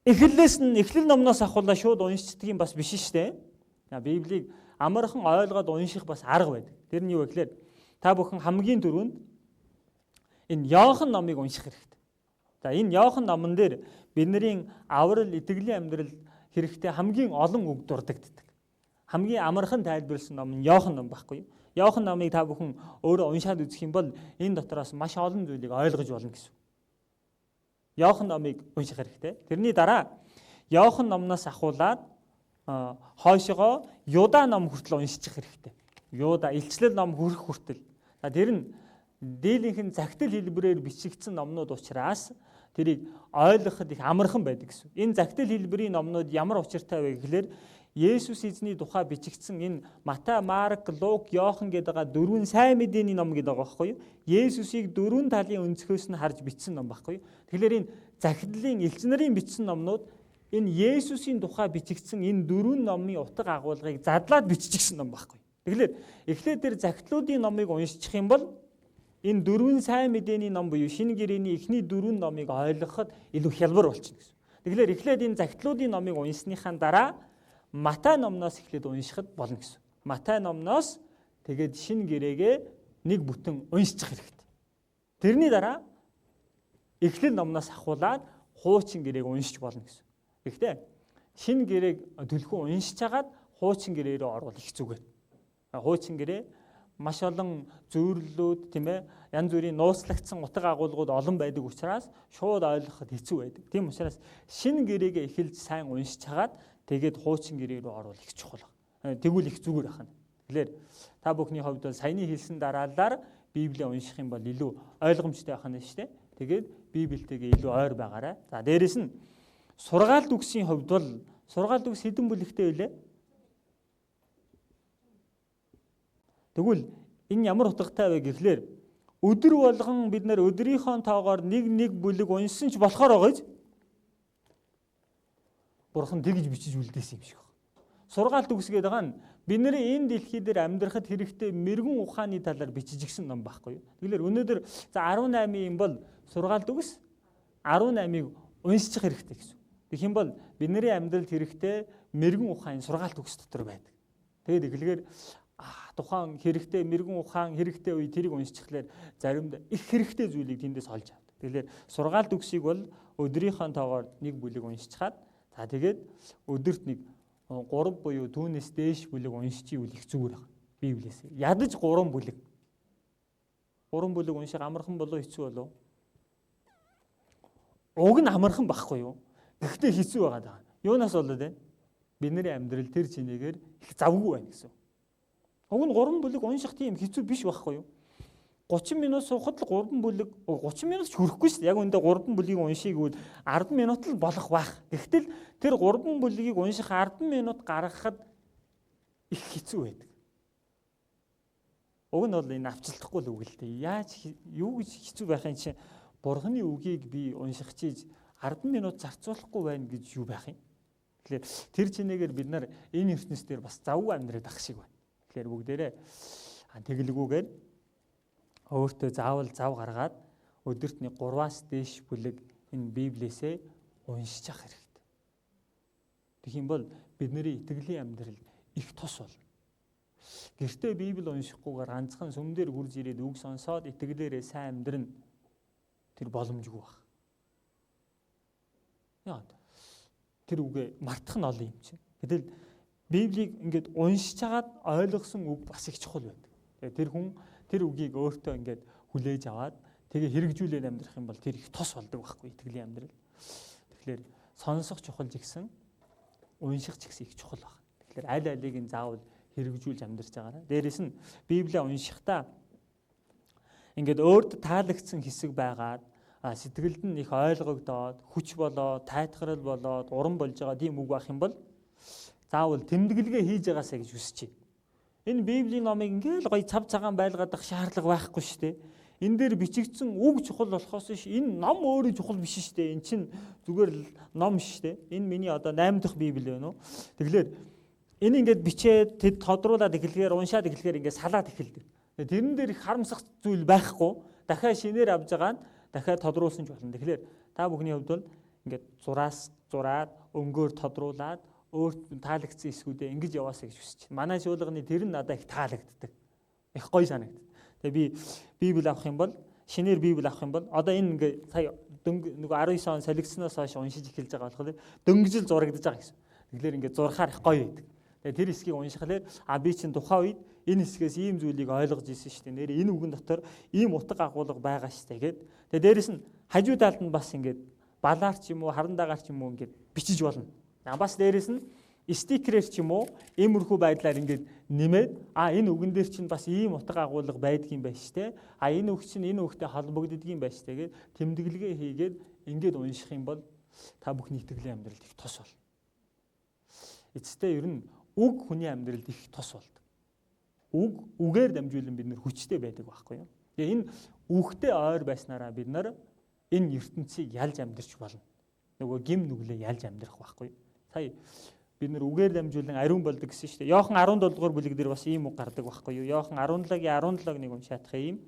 Speaker 1: эхлэлээс нь эхлэл номноос ахуулаа шууд уншдаг юм бас биш шүү дээ. Библийг амархан ойлгоод унших бас арга байдаг. Тэр нь юу вэ гэхээр та бүхэн хамгийн түрүүнд энэ Иохан номыг унших хэрэгтэй. За энэ Иохан номон дээр бидний аврал итгэлийн амьдрал хэрэгтэй хамгийн олон үг дурддагддаг. Хамгийн амархан тайлбарласан ном нь Иохан ном байхгүй юу? Иохан номыг та бүхэн өөрөө уншаад үзэх юм бол энэ дотроос маш олон зүйлийг ойлгож болно гэсэн. Иохан номыг унших хэрэгтэй. Тэрний дараа Иохан номноос ахуулаад хойшоо Юда ном хүртэл уншчих хэрэгтэй. Юда илчлэл ном хүрэх хүртэл. Тэр нь дийлийнхэн загтал хэлбэрээр бичигдсэн номнууд учраас тэрийг ойлгоход их амархан байдаг гэсэн. Энэ загтал хэлбэрийн номнууд ямар учиртай вэ гэхлээр Есүс эзний тухай бичигдсэн энэ Матай, Марк, Лук, Иохан гэдэг дөрвөн сайн мэдээний ном гэдэг байгаа байхгүй юу? Есүсийг дөрвөн талын өнцгөөс нь харж бичсэн ном байхгүй юу? Тэгэхээр энэ захидлын элч нарын бичсэн номнууд энэ Есүсийн тухай бичигдсэн энэ дөрвөн номын утга агуулгыг задлаад биччихсэн ном байхгүй юу? Тэгэхээр эхлээд тэр захидлуудын номыг уншчих юм бол энэ дөрвөн сайн мэдээний ном буюу шинэ гэрээний эхний дөрвөн номыг ойлгоход илүү хялбар болчихно гэсэн. Тэгэхээр эхлээд энэ захидлуудын номыг уншсныхаа дараа Матай номноос эхлээд уншихад болно гэсэн. Матай номноос тэгээд шинэ гэрээгээ нэг бүтэн уншчих хэрэгтэй. Тэрний дараа Эхлэл номноос ахуулаад хуучин гэрээг уншиж болно гэсэн. Гэхдээ шинэ гэрээг түлхүү уншиж хагаад хуучин гэрээ рүү орвол их зүгээр. Хуучин гэрээ маш олон зүйрлүүд тийм ээ янз бүрийн нууцлагдсан утга агуулгууд олон байдаг учраас шууд ойлгоход хэцүү байдаг. Тийм учраас шинэ гэрээгээ эхэлж сайн уншиж хагаад тэгээд хуучин гэрээ рүү орвол их чухал. Тэгвэл их зүгээр ахна. Тэгэхээр та бүхний хувьд бол саяны хэлсэн дараалалаар Библийг унших юм бол илүү ойлгомжтой байх нь шүү дээ. Тэгээд Библиэтэйгээ илүү ойр байгаарай. За дээрэс нь сургаалт үгсийн хувьд бол сургаалт үгс хэдэн бүлэгтэй вэ? Тэгвэл энэ ямар утгатай вэ гэхлээр өдөр болгон бид нар өдрийнхөө тоогоор нэг бүлэг уншсан ч болохоор байгаа. Бурхан тэгж бичиж үлдээсэн юм шиг байна. Сургаалт үгс гэдэг нь бидний энэ дэлхий дээр амьдрахад хэрэгтэй мэрэгэн ухааны талаар бичиж гисэн ном байхгүй юу? Тэгэхээр өнөөдөр за 18 бол сургаалт үгс 18-ыг уншчих хэрэгтэй гэсэн. Тэгэх юм бол бидний амьдралд хэрэгтэй мэрэгэн ухааны сургаалт үгс дотор байдаг. Тэгээд эхлэхээр тухайн хэрэгтэй мэрэгэн ухаан хэрэгтэй үе тэрийг уншчихлаар заримдаа их хэрэгтэй зүйлийг тэндээс олж авдаг. Тэгэхээр сургаалт үгсийг бол өдрийнхөө тоогоор нэг бүлэг уншчихад за тэгээд өдөрт нэг 3 буюу түүнээс дээш бүлэг уншчихвэл их зүгээр байна. Библиэс. Ядаж 3 бүлэг. 3 бүлэг унших амархан болов хэцүү болов? Уг нь амархан байхгүй юу? Гэхдээ хэцүү байгаа даа. Юунаас болоод вэ? Бидний амьдрал тэр чинээгээр их завгүй байна гэсэн. Уг нь 3 бүлэг унших тийм хэцүү биш байхгүй юу? 30 минут суухад л 3 бүлэг 30 минут ч хүрэхгүй шүү дээ. Яг үндэ 3 бүлгийг унших гэвэл 10 минут л болох байх. Гэхдээ тэр 3 бүлгийг унших 10 минут гаргахад их хэцүү байдаг. Уг нь бол энэ авчлахгүй л үг л дээ. Яаж юу гэж хэцүү байх юм чинь Бурханы үгийг би унших чиж 10 минут зарцуулахгүй байна гэж юу байх юм? Тэгэхээр тэр чинээгээр бид нар энэ ертөнцийн дээр бас завгүй амьдраад ах шиг байна. Тэгэхээр бүгдээрээ тэглэгүүгээр өөртөө заавал зав гаргаад өдөрт нэг 3-аас дээш бүлэг энэ Библиэсээ уншиж явах хэрэгтэй. Тэгэх юм бол бидний итгэлийн амьдрал их тос болно. Гэртээ Библи уншихгүйгээр ганцхан сүмдэр гүрж ирээд үг сонсоод итгэлээрээ сайн амьдрна. Тэр боломжгүй баг. Яа. Тэр үгээ мартах нь олон юм чинь. Гэтэл Библийг ингээд уншиж хагаад ойлгосон үг бас их чухал байдаг. Тэр хүн тэр үгийг өөртөө ингээд хүлээж аваад тэгээ хэрэгжүүлээд амьдрах юм бол тэр их тос болдог байхгүй итгэлийн амьдрал. Тэгэхээр сонсох чухал гэсэн унших ч гэсэн их чухал байна. Тэгэхээр аль алийг нь заавал хэрэгжүүлж амьдарч байгаарай. Дээрээс нь Библийг уншихдаа ингээд өөрт таалагдсан хэсэг байгаад сэтгэлд нь их ойлгогдоод хүч болоод тайтгарал болоод уран болж байгаа тийм үг байх юм бол заавал тэмдэглэгээ хийж байгаасаа гэж хүсэж байна. Энэ Библийн номыг ингээл гоё цав цагаан байлгаадах шаардлага байхгүй шүү дээ. Энэ дээр бичигдсэн үг чухал болохоос ш энэ ном өөрөө чухал биш шүү дээ. Эн чинь зүгээр л ном шүү дээ. Энэ миний одоо 8 дахь Библи байна уу. Тэгэхээр энэ ингээд бичээд тэд тодруулаад эхлэхээр уншаад эхлэхээр ингээд салаад эхэлдэг. Тэрэн дээр их харамсах зүйл байхгүй. Дахиад шинээр авж байгаа нь дахиад тодруулсан ч болно. Тэгэхээр та бүхний хувьд бол ингээд зураас зураад өнгөөр тодруулаад өөрт таалагдсан эсгүүдээ ингэж яваасаа гэж хүсэж байна. Манай шуулганы тэр нь надад их таалагддаг. Их гоё санагддаг. Тэгээ би Библи авах юм бол шинээр Библи авах юм бол одоо энэ ингээ сая нөгөө 19 он солигдсноос хойш уншиж эхэлж байгаа болохоор дөнгөжл зурагдаж байгаа гэсэн. Тэгэхээр ингээ зурхаар их гоё байдаг. Тэгээ тэр хэсгийг уншихлаар би чинь тухайн үед энэ хэсгээс ийм зүйлийг ойлгож ирсэн шүү дээ. Нэр энэ үгэн дотор ийм утга агуулга байгаа шүү дээ гэд. Тэгээ дээрэс нь хажуу талд нь бас ингээд балаар ч юм уу харан дагаар ч юм уу ингээд бичиж болно. Бас дээрэс нь стикерээр ч юм уу иймэрхүү байдлаар ингээд нэмээд энэ үгэн дээр чинь бас ийм утга агуулга байдаг юм байна штэ. Энэ үг чинь энэ үгтэй холбогддог юм байна штэ гэд тэмдэглэгээ хийгээд ингээд унших юм бол та бүхний итгэлийн амьдралд их тос бол. Эцэстээ ер нь үг хүний амьдралд их тос болдог. Үгээр дамжуулан бид нар хүчтэй байдаг байхгүй юу? Тэгээ энэ үгтэй ойр байснараа бид нар энэ ертөнцийг ялж амьдарч болно. Нөгөө гим нүглээ ялж амьдрах байхгүй юу? Сая бид нар үгээр дамжуулан ариун болдог гэсэн шүү дээ. Иохан 17 дугаар бүлэг дээр бас ийм үг гардаг байхгүй юу? Иохан 17-гийн 17-ыг уншаадах юм.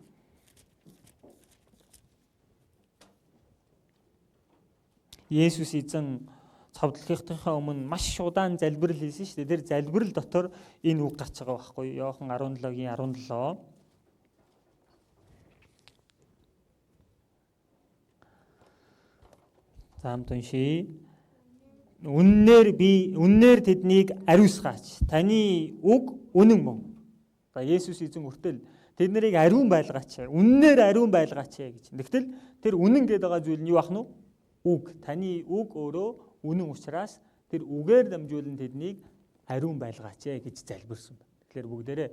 Speaker 1: Есүс эзэн цовдлохынхаа өмнө маш удаан залбирал хийсэн шүү дээ. Тэр залбирал дотор энэ үг гарч байгаа байхгүй юу? Иохан 17-гийн 17. За хамт уншийе. Үннээр тэднийг ариусгаач. Таны үг үнэн мөн. За Есүс эзэн хүртэл тэднийг ариун байлгаач. Үннээр ариун байлгаач гэж. Тэгтэл тэр үнэн гэдэг байгаа зүйл нь юу ах нь? Үг. Таны үг өөрөө үнэн учраас тэр үгээр дамжуулан тэднийг ариун байлгаач гэж залбирсан байна. Тэгэхээр бүгдээрээ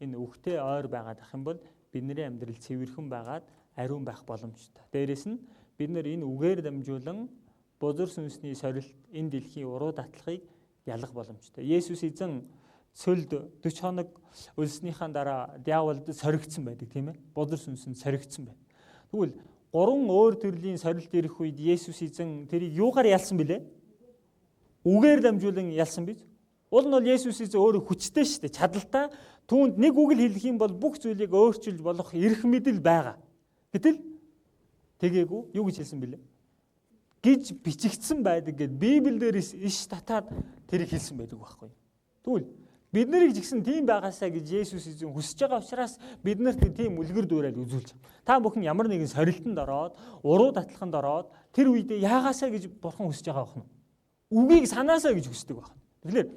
Speaker 1: энэ үгтэй ойр байгаад ах юм бол бидний амьдрал цэвэрхэн байгаад ариун байх боломжтой. Дээрээс нь бид нар энэ үгээр дамжуулан бузар сүнсний сорилт энэ дэлхийн уруу датлахыг ялах боломжтой. Есүс эзэн цөлд 40 хоног үлснийхаа дараа диаволд соригдсан байдаг тийм ээ. Бузар сүнсэнд соригдсан байна. Тэгвэл 3 өөр төрлийн сорилт ирэх үед Есүс эзэн тэрийг юугаар ялсан бэлээ? Үгээр дамжуулан ялсан биз? Уул нь бол Есүс эзэн өөрөө хүчтэй шүү дээ. Чадaltaй. Түүнд нэг үг л хэлэх юм бол бүх зүйлийг өөрчилж болох эрх мэдэл байгаа. Гэтэл тэгээгүй юу гэж хэлсэн бэлээ? Гэж бичигдсэн байдаг гэд Библиэлд иш татаад тэрийг хэлсэн байдаг байхгүй. Тэгвэл бид нарыг жигсэн тийм байгаасаа гэж Есүс эзэн хүсэж байгаа учраас бид нарт тийм үлгэр дуурайл үзүүлж байгаа. Та бүхэн ямар нэгэн сорилтонд ороод, уруу татлаханд ороод тэр үедээ яагаасаа гэж бурхан хүсэж байгаа бохно. Үгийг санаасаа гэж хүсдэг байна. Тэгэхээр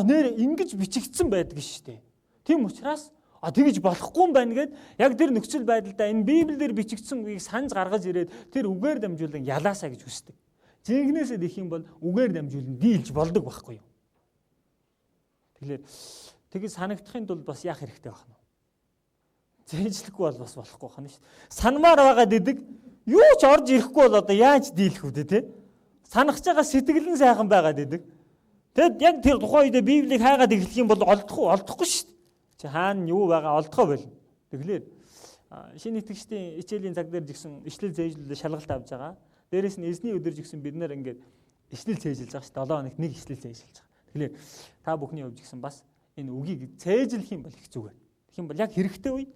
Speaker 1: нэр ингэж бичигдсэн байдаг шүү дээ. Тийм учраас тэгэж болохгүй юм байна гэд яг тэр нөхцөл байдлаа энэ Библиэлд бичигдсэн үгийг санаж гаргаж ирээд тэр үгээр дамжуулан ялаасаа гэж хүсдэг. Жинхнээсээ дэх юм бол үгээр дамжуулан дийлж болдог байхгүй юу? Тэгэхээр санагдахын тулд бас яах хэрэгтэй байх нь. Зээжлэхгүй бол бас болохгүй байна шүү дээ. Санмаар байгаа дэдэг юу ч орж ирэхгүй бол одоо яаж дийлэх вэ те? Санахж байгаа сэтгэл нь сайхан байгаа дэдэг. Тэгэд яг тэр тухайн үедээ Библийг хайгаад эхлэх юм бол олдохгүй шүү дээ. Чи хаана юу байгаа олдохоо болно. Тэгэхээр шинэ итгэгчдийн хичээлийн цаг дээр жигсэн ишлэл зээжлүүлээ шалгалт авж байгаа. Дээрээс нь эзний өдөр жигсэн бид нар ингээд ишлэл зээжилж байгаа шүү дээ. 7 хоногт нэг ишлэл зээжилж байгаа. Тэгэхээр та бүхний хувьд жигсэн бас энэ үгийг зээжлэх юм бол их зүгээр. Тэгэх юм бол яг хэрэгтэй үед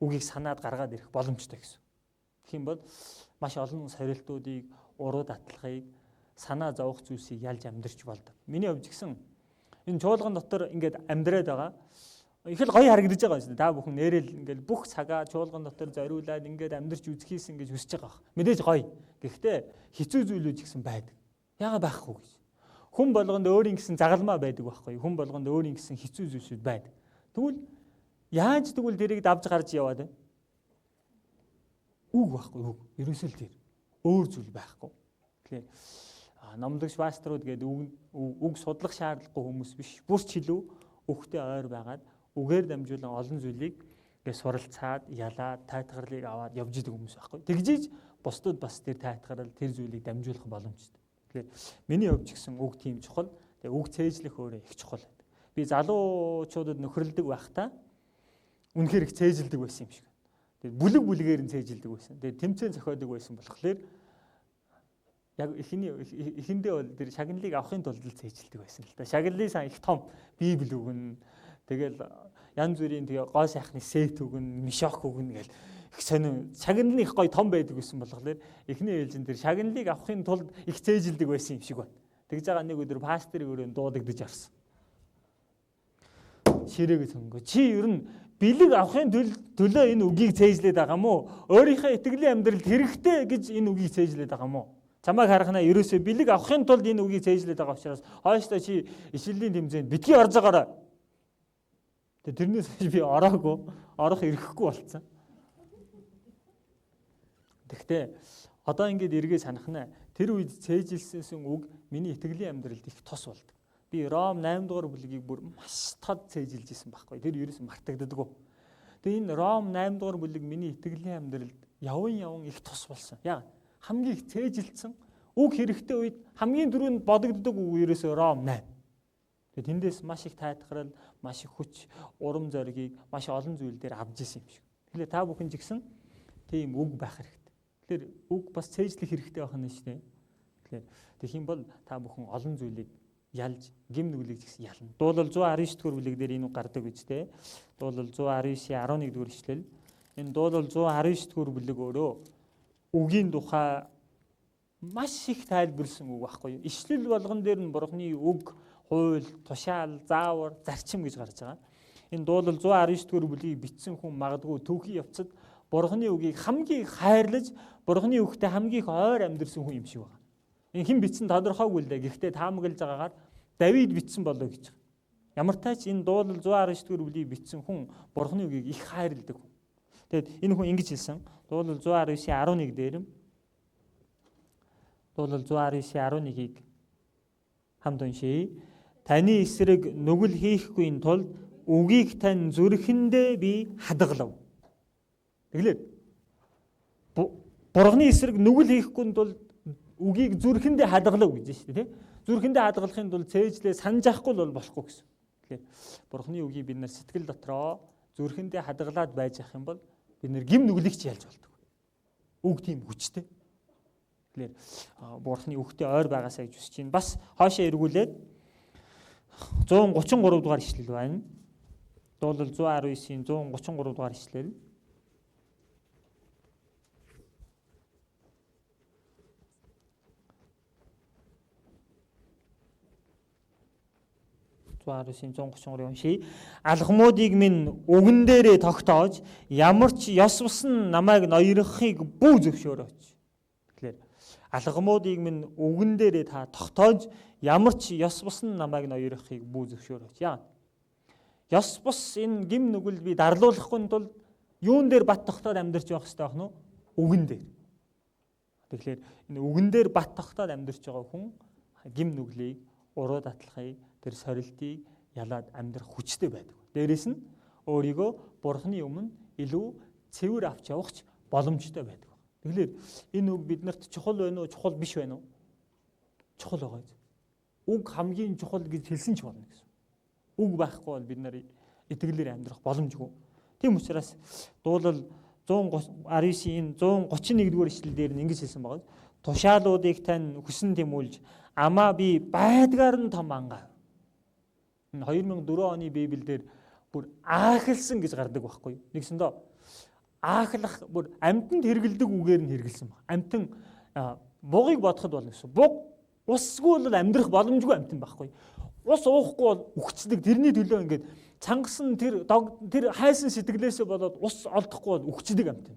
Speaker 1: үгийг санаад гаргаад ирэх боломжтой гэсэн. Тэгэх юм бол маш олон сорилтуудыг, уруу датлахыг, санаа зовох зүйлсийг ялж амьдрч болдог. Миний хувьд жигсэн энэ чуулган дотор ингээд амьдраад байгаа. Их л гоё харагдаж байгаа юм шүү дээ. Та бүхэн нэрэл ингээл бүх цагаа чуулган дотор зориулаад ингээд амьдрч үзхийсэн гэж хүсэж байгаа. Мэдээж гоё. Гэхдээ хэцүү зүйлүүд гэсэн байдаг. Яагаад байхгүй гэж. Хүн болгонд өөрийн гэсэн загалмаа байдаг байхгүй. Хүн болгонд өөрийн гэсэн хэцүү зүйлсүүд байдаг. Тэгвэл яаж тэрийг давж гарч яваад вэ? Үг байхгүй үг. Ерөөсөө л тэр. Өөр зүйл байхгүй. Тэгэхээр номлогч пасторууд гэдэг үг судлах шаардлагагүй хүмүүс биш. Бүрч хэлүү өгтөө ойр байгаад үгээр дамжуулан олон зүйлийг ингээд суралцаад, ялаад, тайтгарлыг аваад явж идэг хүмүүс байхгүй. Тэгжиж бусдад бас тэр тайтгарл, тэр зүйлийг дамжуулах боломжтой. Тэгэхээр миний хувьд ч гэсэн үг тийм чухал. Тэгээ үг цээжлэх өөрөө их чухал байдаг. Би залуучуудад нөхрөлдөг байхдаа үнэхээр их цээжилдэг байсан юм шиг. Тэгээ бүлэг-бүлгээр нь цээжилдэг байсан. Тэгээ тэмцээн зохиодог байсан болохоор яг эхэндээ бол тэр шагналыг авахын тулд л цээжилдэг байсан л да. Шагналын сан их том Библи өгнө. Тэгэл янз бүрийн тэгээ гоо сайхны сет өгнө, мишок өгнө гэл их сонин шагналын их гоё том байдаг гэсэн болохоор эхний ээлжин тэр шагналыг авахын тулд их цээжилдэг байсан юм шиг байна. Тэгж байгаа нэг өдөр пасторыг өрөө дуудагдаж авсан. Ширээгээ сонгоо. Чи ер нь бэлэг авахын төлөө энэ үгийг цээжлээд байгаа мó? Өөрийнхөө итгэлийн амьдралд хэрэгтэй гэж энэ үгийг цээжлээд байгаа мó? Чамайг харахнаа ерөөсөө бэлэг авахын тулд энэ үгийг цээжлээд байгаа учраас хойштоо чи ишлэлийн тэмцээнд битгий орж байгаарай. Тэрнээс би орох ирэхгүй болцсон. Тэгэхдээ одоо ингээд эргээ санахна тэр үед цээжилсэн үг миний итгэлийн амьдралд их тос болдог. Би Ром 8 дугаар бүлгийг бүр маш тод цээжилж исэн байхгүй. Тэр ерөөс мартагддаггүй. Тэгээ энэ Ром 8 дугаар бүлэг миний итгэлийн амьдралд явн их тос болсон. Яг хамгийн их цээжилсэн үг хэрэгтэй үед хамгийн түрүүнд бодогддог үг ерөөсөө Ром 8. Тэгээ тэндээс маш их тайтгарал, маш их хүч, урам зоригийг маш олон зүйл дээр авч ирсэн юм шиг. Тэгэхээр та бүхэн ч гэсэн тийм үг байх хэрэгтэй. Тэгэхээр үг бас цээжлэх хэрэгтэй байх нь шүү дээ. Тэгэхээр тэгэх юм бол та бүхэн олон зүйлийг ялж, гим нүглийг гэсэн ялна. Дуулал 119 дугаар бүлэг дээр энэ үг гардаг үстэй. Дуулал 119-11 дугаар ишлэл. Энэ дуулал 119 дугаар бүлэг өөрөө үгийн тухай маш их тайлбарлсан үг байхгүй юу? Ишлэл болгон дээр нь Бурхны үг, хууль, тушаал, заавар, зарчим гэж гарч байгаа. Энэ дуулал 119 дугаар бүлгийг бичсэн хүн магадгүй түүхийн явцад Бурхны үгийг хамгийн хайрлаж, Бурхны үгтэй хамгийн их ойр амьдэрсэн хүн юм шиг байна. Энэ хэн бичсэн тодорхойгүй л дээ. Гэхдээ таамаглаж байгаагаар Давид бичсэн болов гэж байна. Ямар тач энэ дуулал 119 дугаар бүлгийг бичсэн хүн Бурхны үгийг их хайрладаг хүн. Тэгэд энэ хүн ингэж хэлсэн. Дуулал 119:11 дээр дуулал 119:11-ийг хамт уншийе. Таны эсрэг нүгэл хийхгүй тулд үгийг тань зүрхэндээ би хадгалав. Тэгэлээ Бурхны эсрэг нүгэл хийхгүй тулд үгийг зүрхэндээ хадгалав гэж байна шүү дээ. Зүрхэндээ хадгалахын тулд цээжлээ санаж авахгүй бол болохгүй гэсэн. Тэгэхээр Бурхны үгийг бид нар сэтгэл дотроо зүрхэндээ хадгалаад байж ах юм бол бид нар гим нүглийг ч ялж болдог. Үг тийм хүчтэй. Тэгэхээр Бурхны үгтэй ойр байгаасаа гэж хүсэж байна. Бас хоошоо эргүүлээд 133 дугаар ишлэл байна. Дуулал 119-ийн 133 дугаар ишлэл. Алхмуудыг минь үгэн дээрээ тогтоож ямар ч ёс бусан намайг ноёрхохыг бүү зөвшөөрөөч. Тэгэхээр алхмуудыг минь үгэн дээрээ та тогтоож ямар ч ёс бусан намайг ноёрхохыг бүү зөвшөөрөөч. Яа. Ёс бус энэ гим нүгэл би дарлуулахгүй тулд юун дээр бат тогтоод амьдарч явах хэрэгтэй байх нь үгэн дээр. Тэгэхээр энэ үгэн дээр бат тогтоод амьдарч байгаа хүн гим нүглийг уруу татлахыг тэр сорилтыг ялаад амьдрах хүчтэй байдаг. Дээрээс нь өөрийгөө Бурхны өмнө илүү цэвэр авч явах боломжтой байдаг. Тэгэхээр энэ үг биднэрт чухал байна уу, чухал биш байна уу? Чухал байгаа. Үг хамгийн чухал гэж хэлсэн ч болно гэсэн. Үг байхгүй бол бид нар итгэлээр амьдрах боломжгүй. Тийм учраас дуулал 119-ийн 131 дугаар ишлэл дээр нь ингэж хэлсэн байгаа. Тушаалуудыг тань хүсэн тэмүүлж амаа би байдгаар нь том ангаа. 2004 оны Библиэлд бүр аахилсан гэж гардаг байхгүй юу? Нэгсэндээ аахлах бүр амьтанд хэрэгэлдэг үгээр нь хэрэгэлсэн баг. Амьтан бугыг бодоход болно гэсэн. Буг усгүй бол амьдрах боломжгүй амьтан байхгүй юу? Ус уухгүй бол үхчихдэг. Тэрний төлөө ингээд цангасан тэр хайсан сэтгэлээсээ болоод ус олдохгүй бол үхчихдэг амьтан.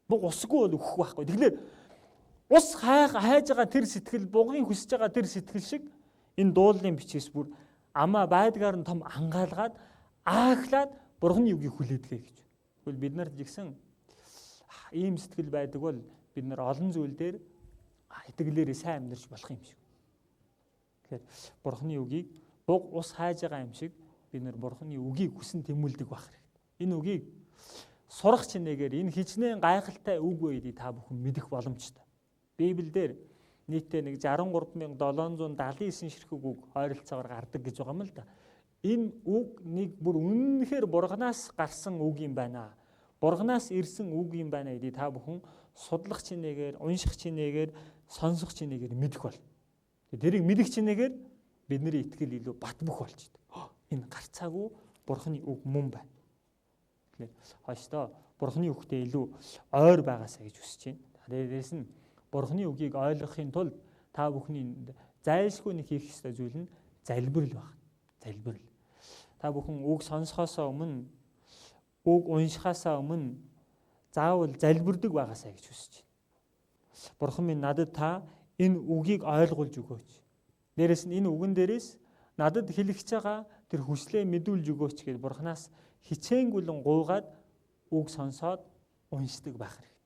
Speaker 1: Буг усгүй бол үхэх байхгүй. Тэгэхээр ус хайж байгаа тэр сэтгэл, бугын хүсэж байгаа тэр сэтгэл шиг энэ дуулын бичээс бүр амаа байдгаар нь том ангаалгаад аахлаад Бурхны үгийг хүлээдгээ гэж. Тэгвэл бид нарт жигсэн ийм сэтгэл байдаг бол бид нар олон зүйл дээр итгэлээрээ сайн амьдарч болох юм шиг. Тэгэхээр Бурхны үгийг буг ус хайж байгаа юм шиг бид нар Бурхны үгийг хүсэн тэмүүлдэг байх хэрэгтэй. Энэ үгийг сурах чинээгээр энэ хичнээн гайхалтай үг байдгийг та бүхэн мэдэх боломжтой. Библиэлд нийтдээ нэг 63779 ширхэг үг ойролцоогоор гардаг гэж байгаа юм л да. Энэ үг нэг бүр үнэнхээр Бурханаас гарсан үг юм байна. Бурханаас ирсэн үг юм байна гэдгийг та бүхэн судлах чинээгээр, унших чинээгээр, сонсох чинээгээр мэдэх бол. Тэрийг мэдэх чинээгээр бидний итгэл илүү бат бөх болчихдээ. Энэ гарцаагүй Бурханы үг мөн байна. Тэгэхээр хойштоо Бурханы үгтэй илүү ойр байгаасаа гэж хүсэж байна. Дээрээс нь Бурхны үгийг ойлгохын тулд та бүхний зайлшгүй нэг хийх ёстой зүйл нь залбирал байна. Залбирал. Та бүхэн үг сонсохоосоо өмнө, үг уншихаасаа өмнө заавал залбирдаг байгаасаа гэж хүсэж байна. Бурхан минь надад та энэ үгийг ойлгуулж өгөөч. Дээрээс нь энэ үгэн дээрээс надад хэлэгч байгаа тэр хүслээ мэдүүлж өгөөч гэж Бурханаас хичээнгүлэн гуйгаад үг сонсоод уншдаг байх хэрэгтэй.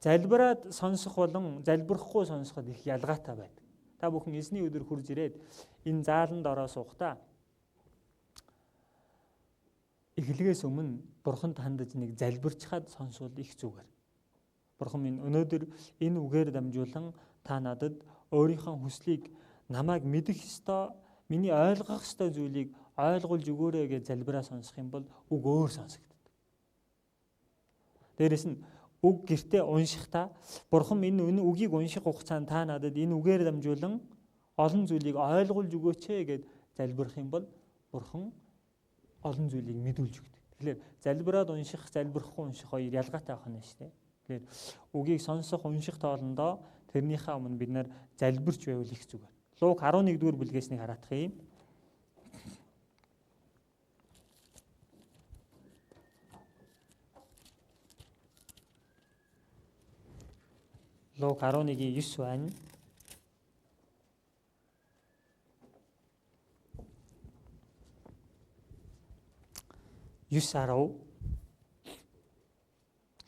Speaker 1: Залбираад сонсох болон залбирахгүй сонсоход их ялгаатай байдаг. Та бүхэн эзний өдөр хурж ирээд энэ зааланд ороо суухдаа эхлэгээс өмнө Бурханд хандаж нэг залбирчхаад сонсвол их зүгээр. Бурхан минь өнөөдөр энэ үгээр дамжуулан та надад өөрийнхөө хүслийг намайг мэдэх ёстой, миний ойлгох ёстой зүйлийг ойлгуулж өгөөрэй гэж залбираа сонсох юм бол үг өөр сонсогддог. Дээрээс нь үг гэртээ уншихдаа Бурхан энэ үгийг унших хугацаанд та надад энэ үгээр дамжуулан олон зүйлийг ойлгуулж өгөөч гэд залбирх юм бол Бурхан олон зүйлийг мэдүүлж өгдөг. Тэгэхээр залбираад унших, залбирахгүй унших хоёр ялгаатай байх нь шүү дээ. Тэгэхээр үгийг сонсох, унших тоолондоо тэрнийхээ өмнө бид нар залбирч байвал их зүгээр. Луг 11-р бүлгээснийг хараадах юм. Луг 11:9 байна.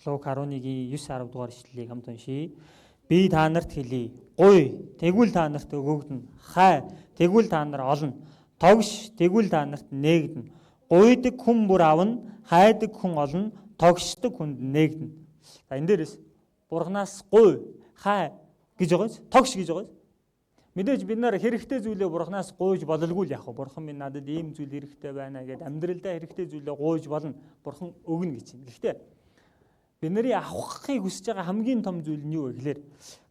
Speaker 1: Луг 11:9-10 дугаар ишлэлийг хамт уншийе. Би та нарт хэлье. Гуй, тэгвэл та нарт өгөгдөнө. Хай, тэгвэл та нар олно. Тогш, тэгвэл та нарт нээгдэнэ. Гуйдаг хүн бүр авна, хайдаг хүн олно, тогшдог хүнд нээгдэнэ. За энэ дээрээс Бурханаас гуй, хай гэж байгааз, тогш гэж байгааз. Мэдээж бид нар хэрэгтэй зүйлээ Бурханаас гуйж бололгүй л яах вэ? Бурхан минь надад ийм зүйл хэрэгтэй байна гэдээ амьдралдаа хэрэгтэй зүйлээ гуйж болно. Бурхан өгнө гэж байна. Гэхдээ бидний авахыг хүсэж байгаа хамгийн том зүйл нь юу вэ гэхээр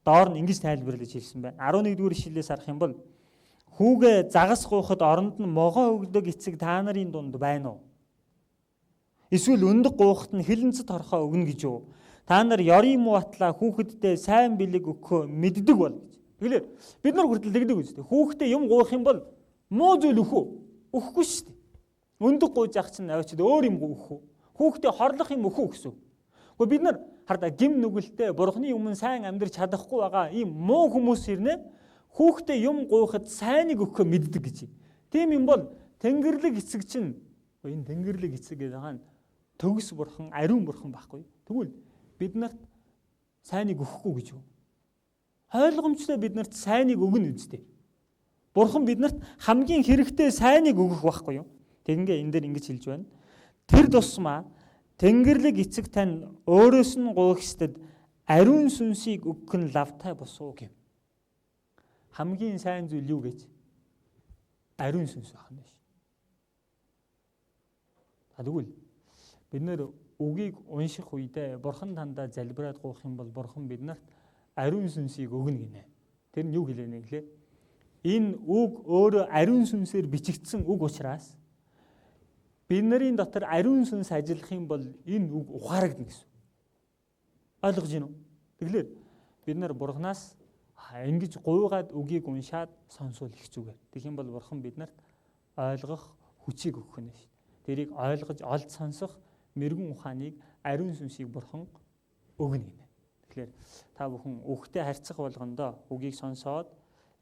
Speaker 1: доор нь ингэж тайлбарлаж хэлсэн байна. 11-р ишлэлээс харах юм бол хүүгээ загас гуйхад оронд нь могоо өгдөг эцэг та нарын дунд байна уу? Эсвэл өндөг гуйхад нь хилэнцэд хорхоо өгнө гэж юу? Та нар ёрийн муу атлаа хүүхэддээ сайн бэлэг өгөхөө мэддэг бол гэж. Тэгэхээр бид нар хүртэл тэгдэг үстэй. Хүүхдээ юм гуйх юм бол муу зүйл өгөх үү? Өгөхгүй шүү дээ. Өндөг гуйж ах чинь авчид өөр юм өгөх үү? Хүүхдээ хорлох юм өгөх үү гэсэн. Гэхдээ бид нар хардаа гим нүгэлтэй Бурханы өмнө сайн амьдрч чадахгүй байгаа ийм муу хүмүүс ирнэ. Хүүхдээ юм гуйхад сайныг өгөхөө мэддэг гэж. Тийм юм бол Тэнгэрлэг эцэг чинь энэ Тэнгэрлэг эцэг гэдэг байгаа нь төгс Бурхан, ариун Бурхан байхгүй. Тэгвэл бид нарт сайныг өгөхгүй гэж юу? Ойлгомжтой бид нарт сайныг өгнө үстэй. Бурхан биднэрт хамгийн хэрэгтэй сайныг өгөх байхгүй юу? Тэгингээ энэ дээр ингэж хэлж байна. Тэр тусмаа Тэнгэрлэг эцэг тань өөрөөс нь гуйхстад ариун сүнсийг өгөх нь лавтай босуу гэв. Хамгийн сайн зүйл юу гэж? Ариун сүнс байх нь ш. Тэгвэл бид нэр үгийг унших үедээ Бурхан тандаа залбираад гуйх юм бол Бурхан биднэрт ариун сүнсийг өгнө гинэ. Тэр нь юу хэлэнэ гэлээ? Энэ үг өөрөө ариун сүнсээр бичигдсэн үг учраас бид нарын дотор ариун сүнс ажиллах юм бол энэ үг ухаарагдана гэсэн. Ойлгож байна уу? Тэгэхээр бид нар Бурханаас ингэж гуйгаад үгийг уншаад сонсвол их зүгээр. Тэгэх юм бол Бурхан биднэрт ойлгох хүчийг өгөх нь шүү. Тэрийг ойлгож олж сонсох мэрэгэн ухааныг ариун сүнсийг Бурхан өгнө гинэ. Тэгэхээр та бүхэн үгтэй харьцах болгондоо үгийг сонсоод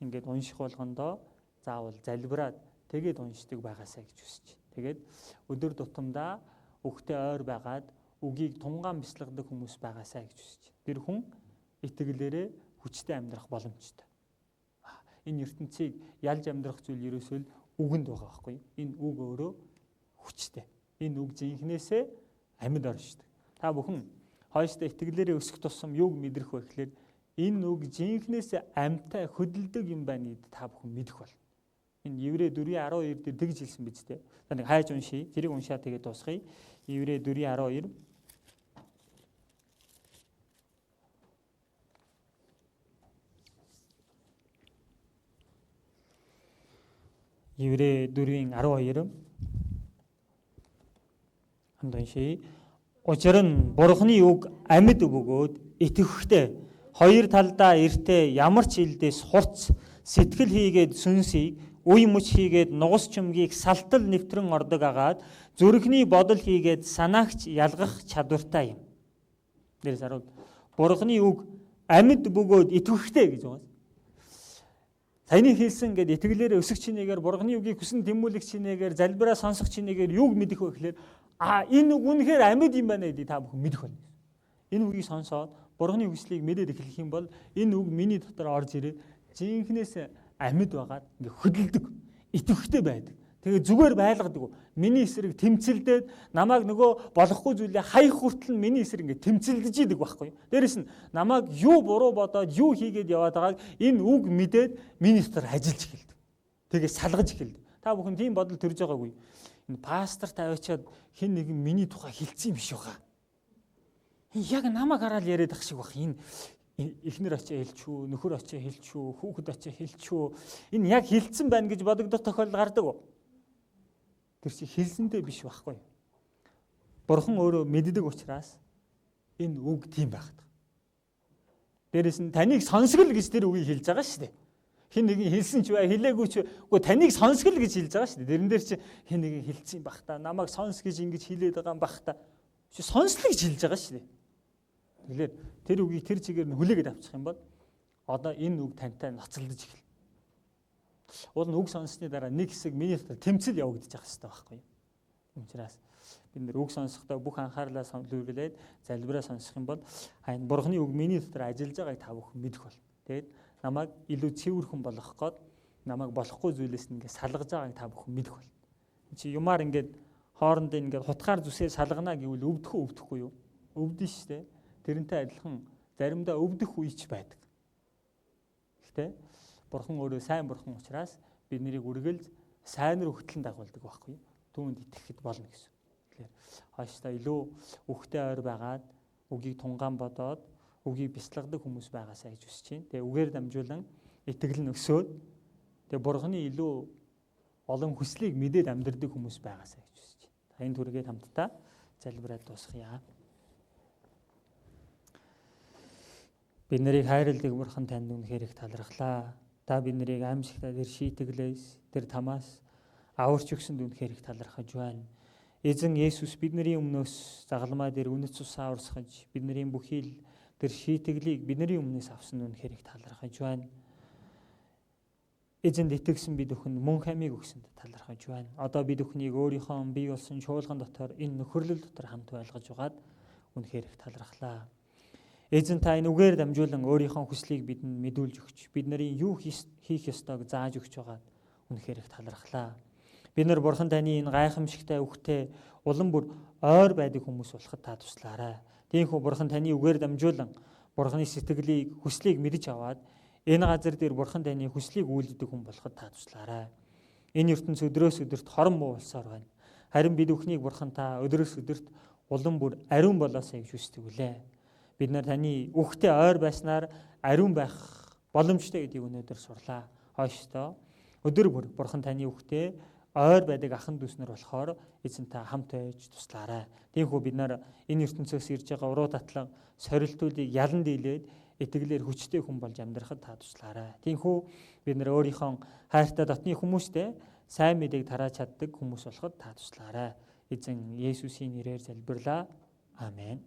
Speaker 1: ингээд унших болгондоо заавал залбираад тэгээд уншдаг байгаасаа гэж хүсэж. Тэгээд өдөр тутамдаа үгтэй ойр байгаад үгийг тунгаан бяцлагдаг хүмүүс байгаасаа гэж хүсэж. Тэр хүн итгэлээрээ хүчтэй амьдрах боломжтой. Энэ ертөнцийг ялж амьдрах зүйл ерөөсөө үгэнд байгаа байхгүй юу? Энэ үг өөрөө хүчтэй. Энэ үг жинхнээсээ амьд оршдог. Та бүхэн хойштой итгэлээрээ өсөх тусам юуг мэдрэх вэ гэхээр энэ үг жинхнээсээ амьтай хөдөлдөг юм байна гэдээ та бүхэн мэдэх бол. Энэ Еврей 4:12 дээр тэгж хэлсэн биз дээ. За нэг хайж уншия. Тэрийг уншаад тэгээд дуусгая. Еврей 4:12. Еврей 4:12. Хамт уншия. Учир нь Бурханы үг амьд бөгөөд итгэвчтэй хоёр талдаа эртээ ямар ч илдээс хурц сэтгэл хийгээд сүнсийг үе мөч хийгээд нугас чүмгийг салтал нэвтрэн ордог агаад зүрхний бодол хийгээд санаагч ялгах чадвартай юм. Дээрээс харуул Бурханы үг амьд бөгөөд итгэвчтэй гэж байгаа. Саяны хэлсэн гээд итгэлээрээ өсөх чинээгээр Бурханы үгийг хүсэн тэмүүлэх чинээгээр залбираа сонсох чинээгээр юуг мэдэх вэ гэхээр энэ үг үнэхээр амьд юм байна гэдгийг та бүхэн мэдэх болно. Энэ үгийг сонсоод Бурханы үгслийг мэдээд эхлэх юм бол энэ үг миний дотор орж ирээд жинхнээс амьд байгаад ингээ хөдөлдөг, итгэвчтэй байдаг. Тэгээ зүгээр байлгадаг. Миний эсрэг тэмцэлдээд намайг нөгөө болохгүй зүйлээ хаях хүртэл нь миний эсрэг ингээ тэмцэлдэж идэг байхгүй юу? Дээрэс нь намайг юу буруу бодоод юу хийгээд яваад байгааг энэ үг мэдээд миний дотор ажиллаж эхэлдэг. Тэгээ салгаж эхэлдэг. Та бүхэн тийм бодол төрж байгаагүй. Энэ пастор тавиачаад хэн нэгэн миний тухай хэлсэн юм биш байгаа. Яг намайг хараад яриад ах шиг баг. Энэ эхнэр очиж хэлчихв, нөхөр очиж хэлчихв, хүүхэд очиж хэлчихв. Энэ яг хэлсэн байна гэж бодогдох тохиолдол гардаг уу? Тэр чи хэлсэндээ биш байхгүй. Бурхан өөрөө мэддэг учраас энэ үг тийм байдаг. Дээрээс нь таныг сонсгол гэж тэр үгийг хэлж байгаа шүү дээ. Хин нэгэн хэлсэн ч бай, хэлээгүй ч үгүй таныг сонсгол гэж хэлж байгаа шүү дээ. Тэрэн дээр чи хин нэгэн хэлсэн бах та, намайг сонс гэж ингэж хэлээд байгаа юм бах та. Чи сонслоо гэж хэлж байгаа шүү дээ. Тэгэхээр тэр үгийг тэр чигээр нь хүлээгээд авчих юм бол одоо энэ үг тантай ноцолдож эхэлнэ. Уул нь үг сонссны дараа нэг хэсэг миний дотор тэмцэл явагдаж байгаа хэрэгтэй байхгүй юу? Учираас бид нэр үг сонсохдоо бүх анхаарлаа сонлуулээд залбираа сонсох юм бол хайн Бурхны үг миний дотор ажиллаж байгааг та бүхэн мэдэх бол. Тэгээд намайг илүү цэвэрхэн болгох гээд намайг болохгүй зүйлээс нь ингээд салгаж байгааг та бүхэн мэдэх бол. Чи юмар ингээд хоорондоо ингээд хутгаар зүсээ салгана гэвэл өвдөхгүй юу? Өвдөн штэ. Тэрнтэй адилхан заримдаа өвдөх үе ч байдаг. Гэхдээ Бурхан өөрөө сайн Бурхан учраас бид нарыг үргэлж сайн руу хөтлөн дагуулдаг байхгүй юу? Түүнд итгэхэд болно гэсэн. Тэгэхээр хааштай илүү үхтэй ойр байгаад үгийг тунгаан бодоод үгийг бяцлагдаг хүмүүс байгаасаа гэж хүсэж байна. Тэгээ үгээр дамжуулан итгэл нь өсөөд тэгээ Бурханы илүү олон хүслийг мэдээд амьдрдаг хүмүүс байгаасаа гэж хүсэж байна. Энэ түргээд хамтдаа залбираад дуусгая. Бид нарыг хайрладаг Бурхан танд үнэхээр их талархлаа. Та бид нарыг аимшигтаа тэр шийтгэлээс тэр тамаас аварч өгсөнд үнэхээр их талархаж байна. Эзэн Есүс бидний өмнөөс загалмай дээр үнэт цусаа урсгаж бидний бүхий л тэр шийтгэлийг бидний өмнөөс авсан үнэхээр их талархаж байна. Эзэнд итгэсэн бид бүхэн мөн хамиг өгсөнд талархаж байна. Одоо бид бүхнийг өөрийнхөө бий болсон чуулган дотор энэ нөхөрлөл дотор хамт байлгаж угаад үнэхээр их талархлаа. Эзэн та энэ үгээр дамжуулан өөрийнхөө хүслийг бидэнд мэдүүлж өгч бид нарын юу хийх ёстойг зааж өгч байгаад үнэхээр их талархлаа. Бид нар Бурхан таны энэ гайхамшигтай үгтэй улам бүр ойр байдаг хүмүүс болоход та туслаарай. Тиймээс Бурхан таны үгээр дамжуулан Бурханы сэтгэлийг хүслийг мэдж аваад энэ газар дээр Бурхан таны хүслийг үйлддэг хүн болоход та туслаарай. Энэ ертөнц өдрөөс өдөрт хорон муулсаар байна. Харин бид бүхнийг Бурхан та өдрөөс өдөрт улам бүр ариун болоосэй гэж хүсдэг үлээ. Бид нар таны үхтэй ойр байснаар ариун байх боломжтой гэдгийг өнөөдөр сурлаа. Хойштоо өдөр бүр Бурхан таны үхтэй ойр байдаг ахын дүүснэр болохоор эзэн та хамт байж туслаарай. Тиймээс бид нар энэ ертөнцөөс ирж байгаа уруу татлан сорилтуудыг ялан дийлээд итгэлээр хүчтэй хүн болж амьдрахад та туслаарай. Тиймээс бид нар өөрийнхөө хайртай дотны хүмүүстэй сайн мэдээг тарааж чаддаг хүмүүс болоход та туслаарай. Эзэн Есүсийн нэрээр залбирлаа. Амен.